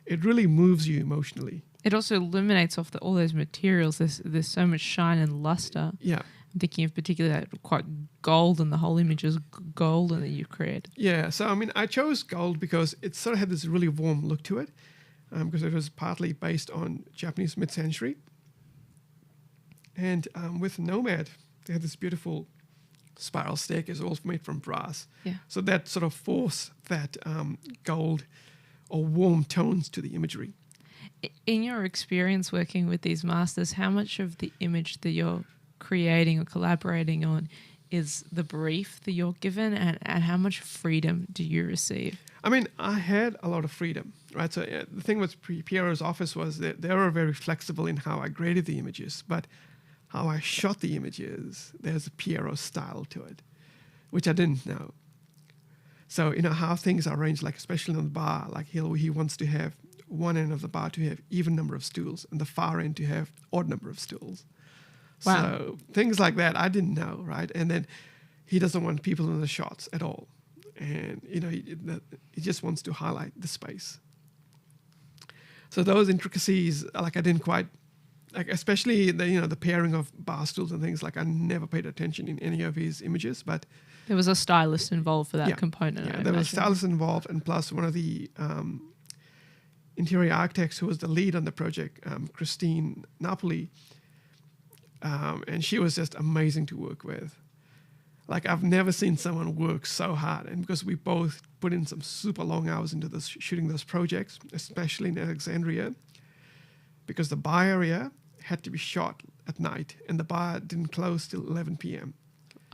[SPEAKER 2] it really moves you emotionally.
[SPEAKER 1] It also illuminates off all those materials. There's so much shine and luster.
[SPEAKER 2] Yeah.
[SPEAKER 1] I'm thinking of particularly that quite golden. The whole image is golden that you create.
[SPEAKER 2] Yeah. So, I chose gold because it sort of had this really warm look to it, because it was partly based on Japanese mid-century. And with Nomad, they had this beautiful spiral staircase, all made from brass.
[SPEAKER 1] Yeah.
[SPEAKER 2] So that sort of forced that gold or warm tones to the imagery.
[SPEAKER 1] In your experience working with these masters, how much of the image that you're creating or collaborating on is the brief that you're given, and how much freedom do you receive?
[SPEAKER 2] I had a lot of freedom, right? So the thing with Piero's office was that they were very flexible in how I graded the images, but how I shot the images, there's a Piero style to it, which I didn't know. So, how things are arranged, like especially on the bar, like he wants to have one end of the bar to have even number of stools and the far end to have odd number of stools.
[SPEAKER 1] Wow.
[SPEAKER 2] So things like that I didn't know, right? And then he doesn't want people in the shots at all. And, he just wants to highlight the space. So those intricacies, like, I didn't quite, like, especially the pairing of bar stools and things, like, I never paid attention in any of his images, but
[SPEAKER 1] there was a stylist involved for that component.
[SPEAKER 2] Yeah, there was a stylist involved, and plus one of the interior architects who was the lead on the project, Christine Napoli, and she was just amazing to work with. Like, I've never seen someone work so hard, and because we both put in some super long hours into this, shooting those projects, especially in Alexandria, because the bar area had to be shot at night, and the bar didn't close till 11 p.m.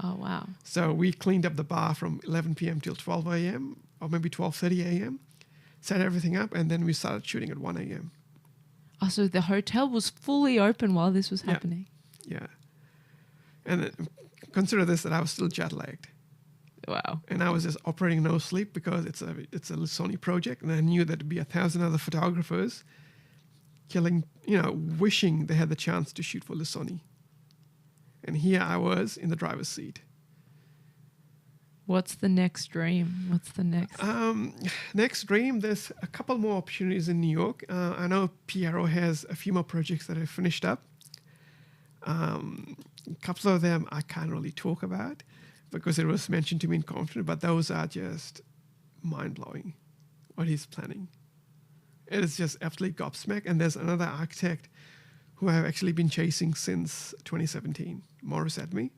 [SPEAKER 1] Oh, wow.
[SPEAKER 2] So we cleaned up the bar from 11 p.m. till 12 a.m. or maybe 12:30 a.m., set everything up, and then we started shooting at 1 a.m.
[SPEAKER 1] Oh, so the hotel was fully open while this was happening.
[SPEAKER 2] Yeah. And consider this, that I was still jet lagged.
[SPEAKER 1] Wow.
[SPEAKER 2] And I was just operating no sleep because it's a Sony project, and I knew there'd be 1,000 other photographers wishing they had the chance to shoot for Sony. And here I was in the driver's seat.
[SPEAKER 1] What's the next dream? What's the next?
[SPEAKER 2] Next dream, there's a couple more opportunities in New York. I know Piero has a few more projects that have finished up. A couple of them I can't really talk about because it was mentioned to me in confidence, but those are just mind-blowing, what he's planning. It is just absolutely gobsmacked. And there's another architect who I've actually been chasing since 2017, Morris Adme.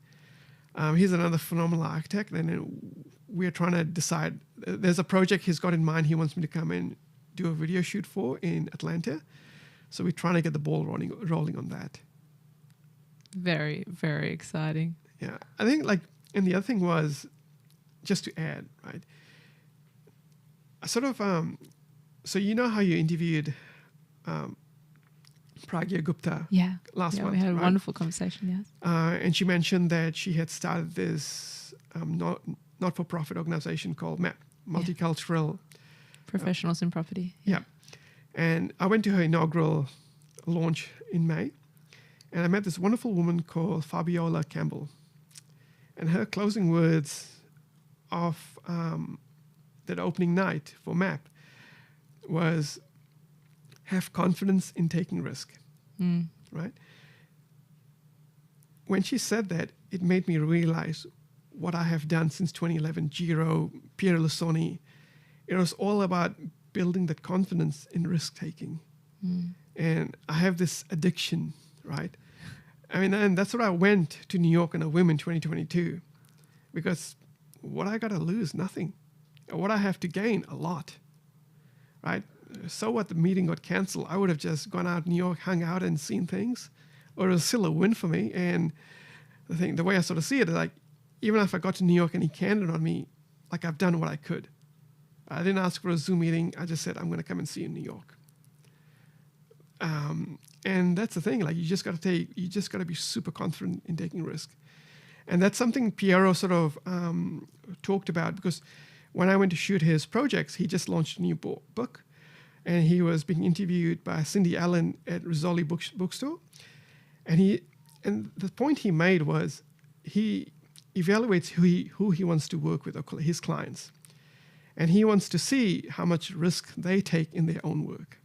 [SPEAKER 2] He's another phenomenal architect, and we're trying to decide. There's a project he's got in mind he wants me to come and do a video shoot for in Atlanta. So we're trying to get the ball rolling on that.
[SPEAKER 1] Very, very exciting.
[SPEAKER 2] Yeah. I think, and the other thing was, just to add, right, I sort of, so you know how you interviewed Pragya Gupta last month?
[SPEAKER 1] We had a
[SPEAKER 2] right?
[SPEAKER 1] wonderful conversation, yes.
[SPEAKER 2] And she mentioned that she had started this not-for-profit organization called MAP, Multicultural
[SPEAKER 1] Professionals in Property.
[SPEAKER 2] Yeah. And I went to her inaugural launch in May, And I met this wonderful woman called Fabiola Campbell. And her closing words of that opening night for MAP was, have confidence in taking risk, right? When she said that, it made me realize what I have done since 2011, Giro, Pierre Lusoni. It was all about building that confidence in risk-taking. And I have this addiction, right? I mean, and that's why I went to New York on a whim in 2022, because what I got to lose, nothing. And what I have to gain, a lot, right? So what, the meeting got canceled. I would have just gone out in New York, hung out and seen things, or it was still a win for me. And the way I sort of see it is like, even if I got to New York and he canned on me, like I've done what I could. I didn't ask for a Zoom meeting. I just said, I'm going to come and see you in New York. And that's the thing, like you just got to be super confident in taking risk. And that's something Piero sort of talked about, because when I went to shoot his projects, he just launched a new book, and he was being interviewed by Cindy Allen at Rizzoli Bookstore. And the point he made was he evaluates who he wants to work with, or his clients. And he wants to see how much risk they take in their own work.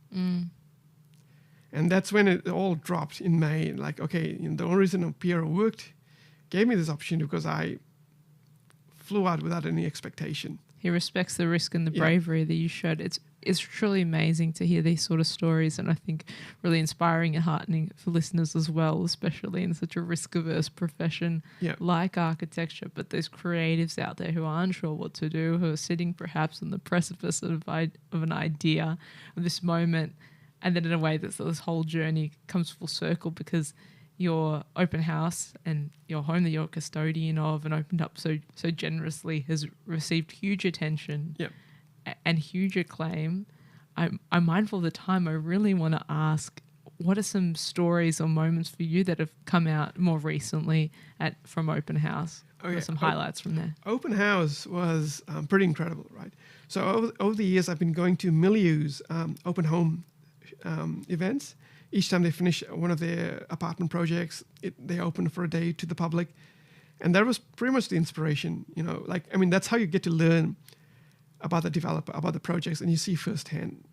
[SPEAKER 2] And that's when it all dropped in May. Like, okay, the only reason Piero worked, gave me this opportunity because I flew out without any expectation.
[SPEAKER 1] He respects the risk and the bravery that you showed. It's truly amazing to hear these sort of stories, and I think really inspiring and heartening for listeners as well, especially in such a risk-averse profession like architecture. But there's creatives out there who aren't sure what to do, who are sitting perhaps on the precipice of an idea, of this moment, and then in a way that this whole journey comes full circle, because your open house and your home that you're a custodian of and opened up so generously has received huge attention and huge acclaim. I'm mindful of the time. I really want to ask, what are some stories or moments for you that have come out more recently from open house? Or some highlights from there.
[SPEAKER 2] Open house was pretty incredible, right? So over the years, I've been going to Milieu's open home events. Each time they finish one of their apartment projects, they open for a day to the public. And that was pretty much the inspiration, that's how you get to learn about the developer, about the projects, and you see firsthand,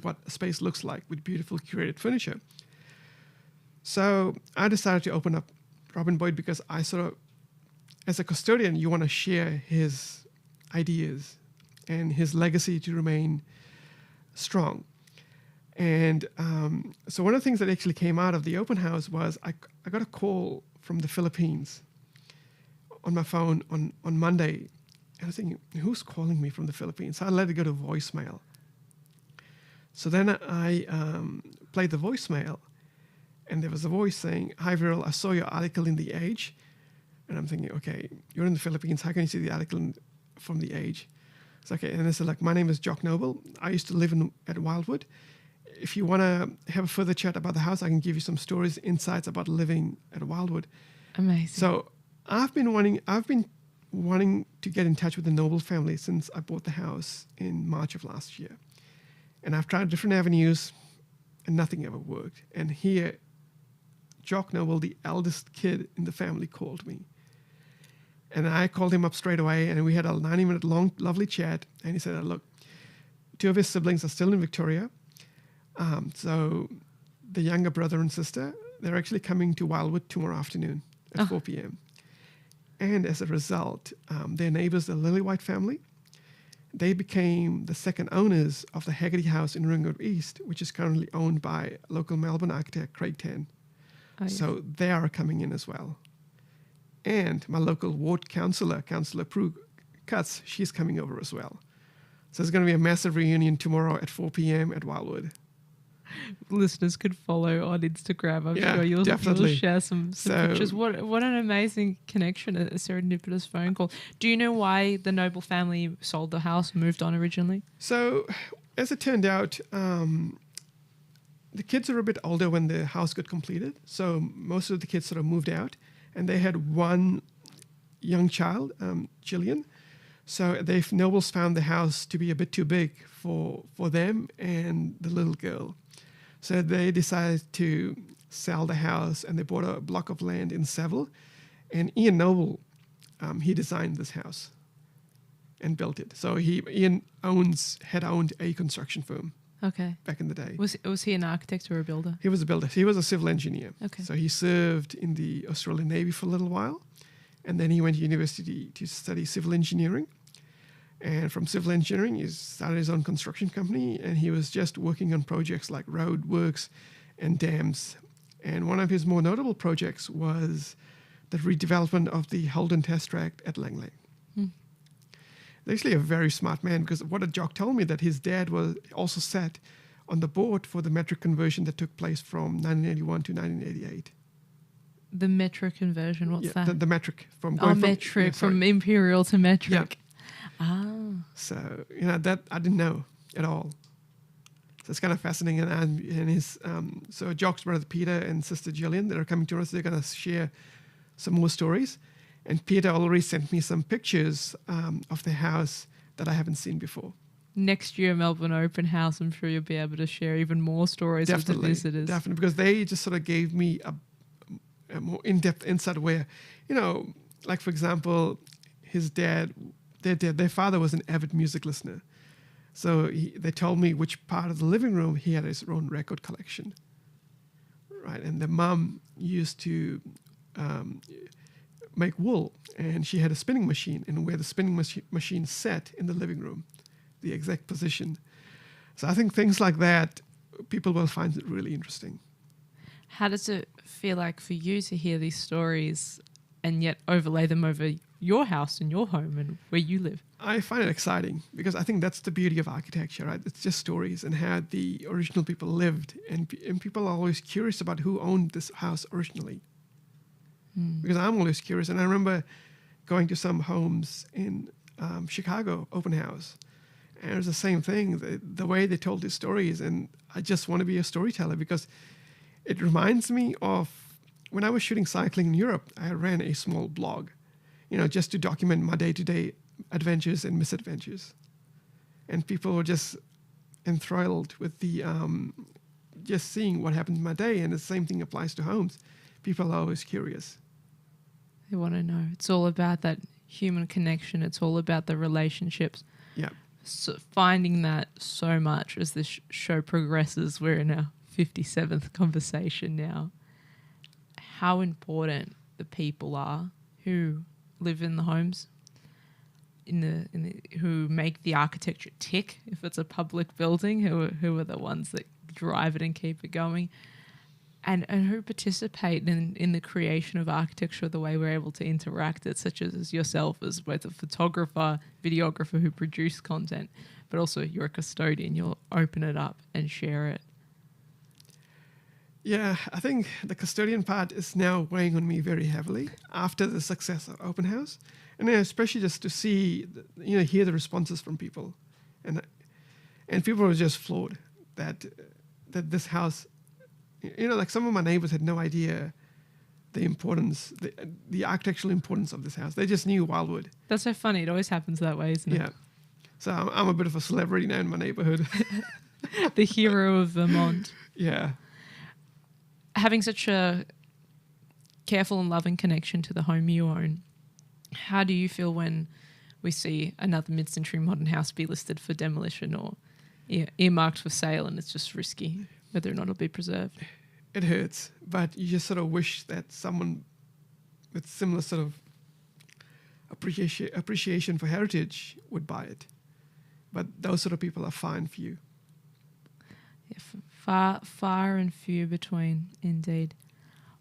[SPEAKER 2] what a space looks like with beautiful curated furniture. So I decided to open up Robin Boyd because I sort of, as a custodian, you want to share his ideas and his legacy to remain strong. And so one of the things that actually came out of the open house was I got a call from the Philippines on my phone on Monday. And I was thinking, who's calling me from the Philippines? So I let it go to voicemail. So then I played the voicemail, and there was a voice saying, "Hi, Veeral, I saw your article in The Age." And I'm thinking, okay, you're in the Philippines. How can you see the article from The Age? It's okay. And they said, my name is Jock Noble. I used to live at Wildwood. If you want to have a further chat about the house, I can give you some stories, insights about living at Wildwood.
[SPEAKER 1] Amazing.
[SPEAKER 2] So I've been wanting to get in touch with the Noble family since I bought the house in March of last year. And I've tried different avenues, and nothing ever worked. And here, Jock Noble, the eldest kid in the family, called me. And I called him up straight away, and we had a 90-minute long, lovely chat. And he said, look, 2 of his siblings are still in Victoria. So the younger brother and sister, they're actually coming to Wildwood tomorrow afternoon at 4 p.m. And as a result, their neighbors, the Lillywhite family, they became the second owners of the Haggerty House in Ringwood East, which is currently owned by local Melbourne architect Craig Tan. So they are coming in as well. And my local ward councillor, Councillor Prue Cutts, she's coming over as well. So there's going to be a massive reunion tomorrow at 4 p.m. at Wildwood.
[SPEAKER 1] Listeners could follow on Instagram. I'm sure you'll share some pictures. What an amazing connection, a serendipitous phone call. Do you know why the Noble family sold the house and moved on originally?
[SPEAKER 2] So as it turned out, the kids were a bit older when the house got completed. So most of the kids sort of moved out, and they had one young child, Jillian. So Nobles found the house to be a bit too big for them and the little girl. So they decided to sell the house, and they bought a block of land in Seville. And Ian Noble, he designed this house and built it. So Ian had owned a construction firm
[SPEAKER 1] Okay.
[SPEAKER 2] back in the day.
[SPEAKER 1] Was he an architect or a builder?
[SPEAKER 2] He was a builder. He was a civil engineer.
[SPEAKER 1] Okay.
[SPEAKER 2] So he served in the Australian Navy for a little while, and then he went to university to study civil engineering. And from civil engineering, he started his own construction company, and he was just working on projects like road works and dams. And one of his more notable projects was the redevelopment of the Holden Test Track at Langley. He's actually a very smart man, because what a jock told me that his dad was also sat on the board for the metric conversion that took place from 1981 to 1988.
[SPEAKER 1] The metric conversion, what's that?
[SPEAKER 2] The metric from
[SPEAKER 1] from imperial to metric. Ah.
[SPEAKER 2] So, that I didn't know at all. So it's kind of fascinating. And his, so Jock's brother Peter and sister Gillian that are coming to us, they're going to share some more stories. And Peter already sent me some pictures of the house that I haven't seen before.
[SPEAKER 1] Next year, Melbourne Open House, I'm sure you'll be able to share even more stories with the visitors.
[SPEAKER 2] Definitely, because they just sort of gave me a more in-depth insight where, like for example, his dad, their father was an avid music listener. So they told me which part of the living room he had his own record collection. Right, and the mum used to make wool, and she had a spinning machine, and where the spinning machine sat in the living room, the exact position. So I think things like that, people will find it really interesting.
[SPEAKER 1] How does it feel like for you to hear these stories and yet overlay them over your house and your home and where you live?
[SPEAKER 2] I find it exciting, because I think that's the beauty of architecture, right? It's just stories and how the original people lived, and people are always curious about who owned this house originally. Because I'm always curious. And I remember going to some homes in Chicago, open house, and it was the same thing, the way they told these stories. And I just want to be a storyteller, because it reminds me of when I was shooting cycling in Europe. I ran a small blog, just to document my day-to-day adventures and misadventures. And people were just enthralled with the just seeing what happened in my day. And the same thing applies to homes. People are always curious.
[SPEAKER 1] They want to know. It's all about that human connection. It's all about the relationships.
[SPEAKER 2] Yeah.
[SPEAKER 1] So finding that so much as this show progresses. We're in our 57th conversation now. How important the people are who live in the homes, who make the architecture tick. If it's a public building, who are the ones that drive it and keep it going. And who participate in the creation of architecture, the way we're able to interact it, such as yourself as both a photographer, videographer who produce content, but also you're a custodian. You'll open it up and share it.
[SPEAKER 2] Yeah, I think the custodian part is now weighing on me very heavily after the success of Open House. And especially just to see, hear the responses from people. And people were just floored that this house, like some of my neighbors had no idea the importance, the architectural importance of this house. They just knew Wildwood.
[SPEAKER 1] That's so funny. It always happens that way, isn't it?
[SPEAKER 2] Yeah. So I'm a bit of a celebrity now in my neighborhood.
[SPEAKER 1] The hero of Vermont.
[SPEAKER 2] Yeah.
[SPEAKER 1] Having such a careful and loving connection to the home you own, how do you feel when we see another mid-century modern house be listed for demolition or earmarked for sale, and it's just risky whether or not it'll be preserved?
[SPEAKER 2] It hurts, but you just sort of wish that someone with similar sort of appreciation for heritage would buy it. But those sort of people are far and few.
[SPEAKER 1] Yeah, far and few between, indeed.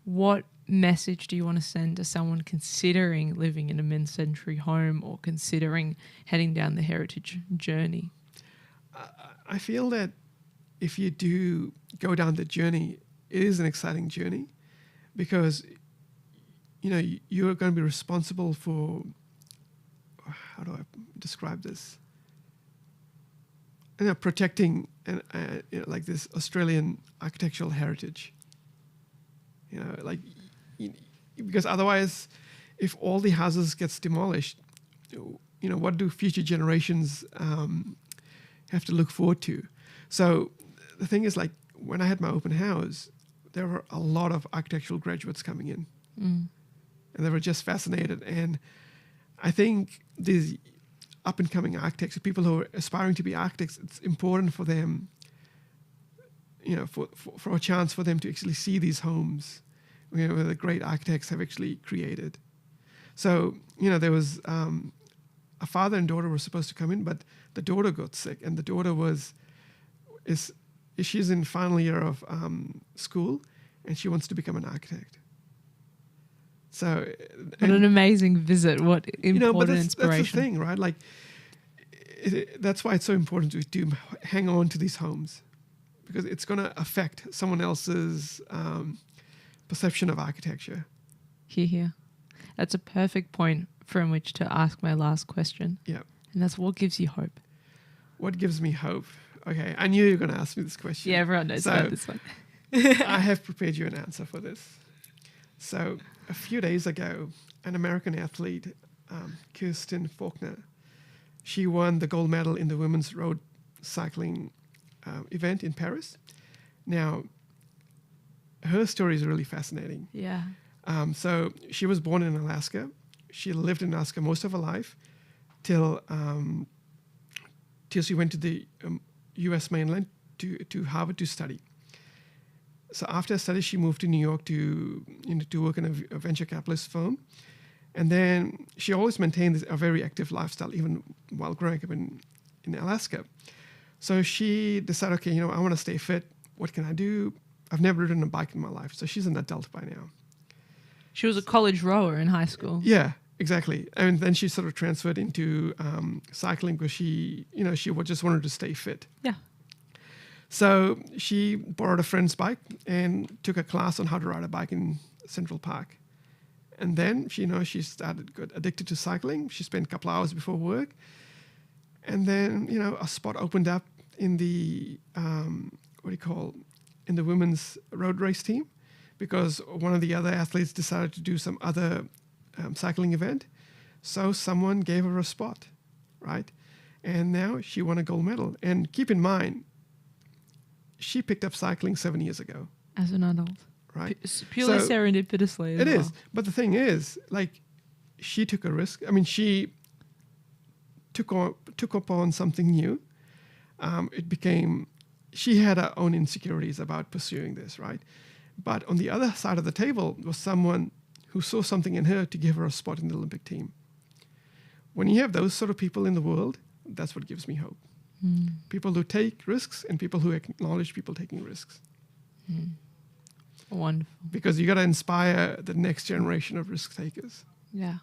[SPEAKER 1] What message do you want to send to someone considering living in a mid-century home or considering heading down the heritage journey?
[SPEAKER 2] I feel that if you do go down the journey, it is an exciting journey, because you're going to be responsible for, how do I describe this? Protecting like this Australian architectural heritage. Because otherwise, if all the houses gets demolished, what do future generations have to look forward to? So the thing is, like, when I had my open house, there were a lot of architectural graduates coming in. And they were just fascinated. And I think these up-and-coming architects, people who are aspiring to be architects, it's important for them, for a chance for them to actually see these homes, where the great architects have actually created. So, there was a father and daughter were supposed to come in, but the daughter got sick, and the daughter she's in final year of school, and she wants to become an architect. So,
[SPEAKER 1] what an amazing visit! What important inspiration!
[SPEAKER 2] That's the thing, right? Like, that's why it's so important to hang on to these homes, because it's going to affect someone else's perception of architecture.
[SPEAKER 1] Here. That's a perfect point from which to ask my last question.
[SPEAKER 2] Yeah.
[SPEAKER 1] And that's what gives you hope.
[SPEAKER 2] What gives me hope? Okay, I knew you were going to ask me this question.
[SPEAKER 1] Yeah, everyone knows about this one.
[SPEAKER 2] I have prepared you an answer for this. So, a few days ago, an American athlete, Kirsten Faulkner, she won the gold medal in the women's road cycling event in Paris. Now, her story is really fascinating.
[SPEAKER 1] Yeah.
[SPEAKER 2] So she was born in Alaska. She lived in Alaska most of her life till she went to the U.S. mainland to Harvard to study. So after her study, she moved to New York to work in a venture capitalist firm. And then she always maintained a very active lifestyle, even while growing up in Alaska. So she decided, okay, I want to stay fit. What can I do? I've never ridden a bike in my life. So she's an adult by now.
[SPEAKER 1] She was a college rower in high school.
[SPEAKER 2] Yeah, exactly. And then she sort of transferred into cycling because she just wanted to stay fit.
[SPEAKER 1] Yeah.
[SPEAKER 2] So she borrowed a friend's bike and took a class on how to ride a bike in Central Park. And then she got addicted to cycling. She spent a couple hours before work. And then, a spot opened up in the, in the women's road race team, because one of the other athletes decided to do some other cycling event. So someone gave her a spot, right? And now she won a gold medal. And keep in mind, she picked up cycling 7 years ago.
[SPEAKER 1] As an adult.
[SPEAKER 2] Right.
[SPEAKER 1] Purely serendipitously.
[SPEAKER 2] It is. But the thing is, like, she took a risk. I mean, she took upon something new. She had her own insecurities about pursuing this, right? But on the other side of the table was someone who saw something in her to give her a spot in the Olympic team. When you have those sort of people in the world, that's what gives me hope. People who take risks and people who acknowledge people taking risks.
[SPEAKER 1] Wonderful.
[SPEAKER 2] Because you got to inspire the next generation of risk takers.
[SPEAKER 1] Yeah.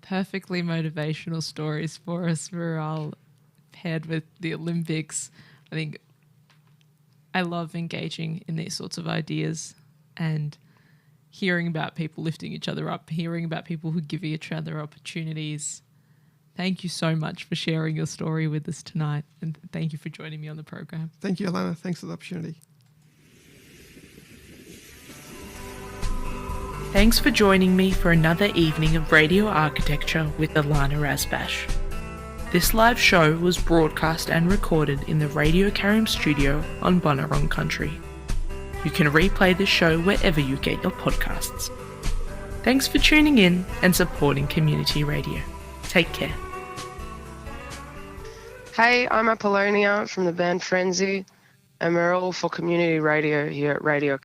[SPEAKER 1] Perfectly motivational stories for us, Veeral, paired with the Olympics. I think I love engaging in these sorts of ideas and hearing about people lifting each other up, hearing about people who give each other opportunities. Thank you so much for sharing your story with us tonight, and thank you for joining me on the program.
[SPEAKER 2] Thank you, Ilana. Thanks for the opportunity.
[SPEAKER 1] Thanks for joining me for another evening of Radio Architecture with Ilana Razbash. This live show was broadcast and recorded in the Radio Karim studio on Bunurong Country. You can replay this show wherever you get your podcasts. Thanks for tuning in and supporting community radio. Take care.
[SPEAKER 3] Hey, I'm Apollonia from the band Frenzy, and we're all for community radio here at Radio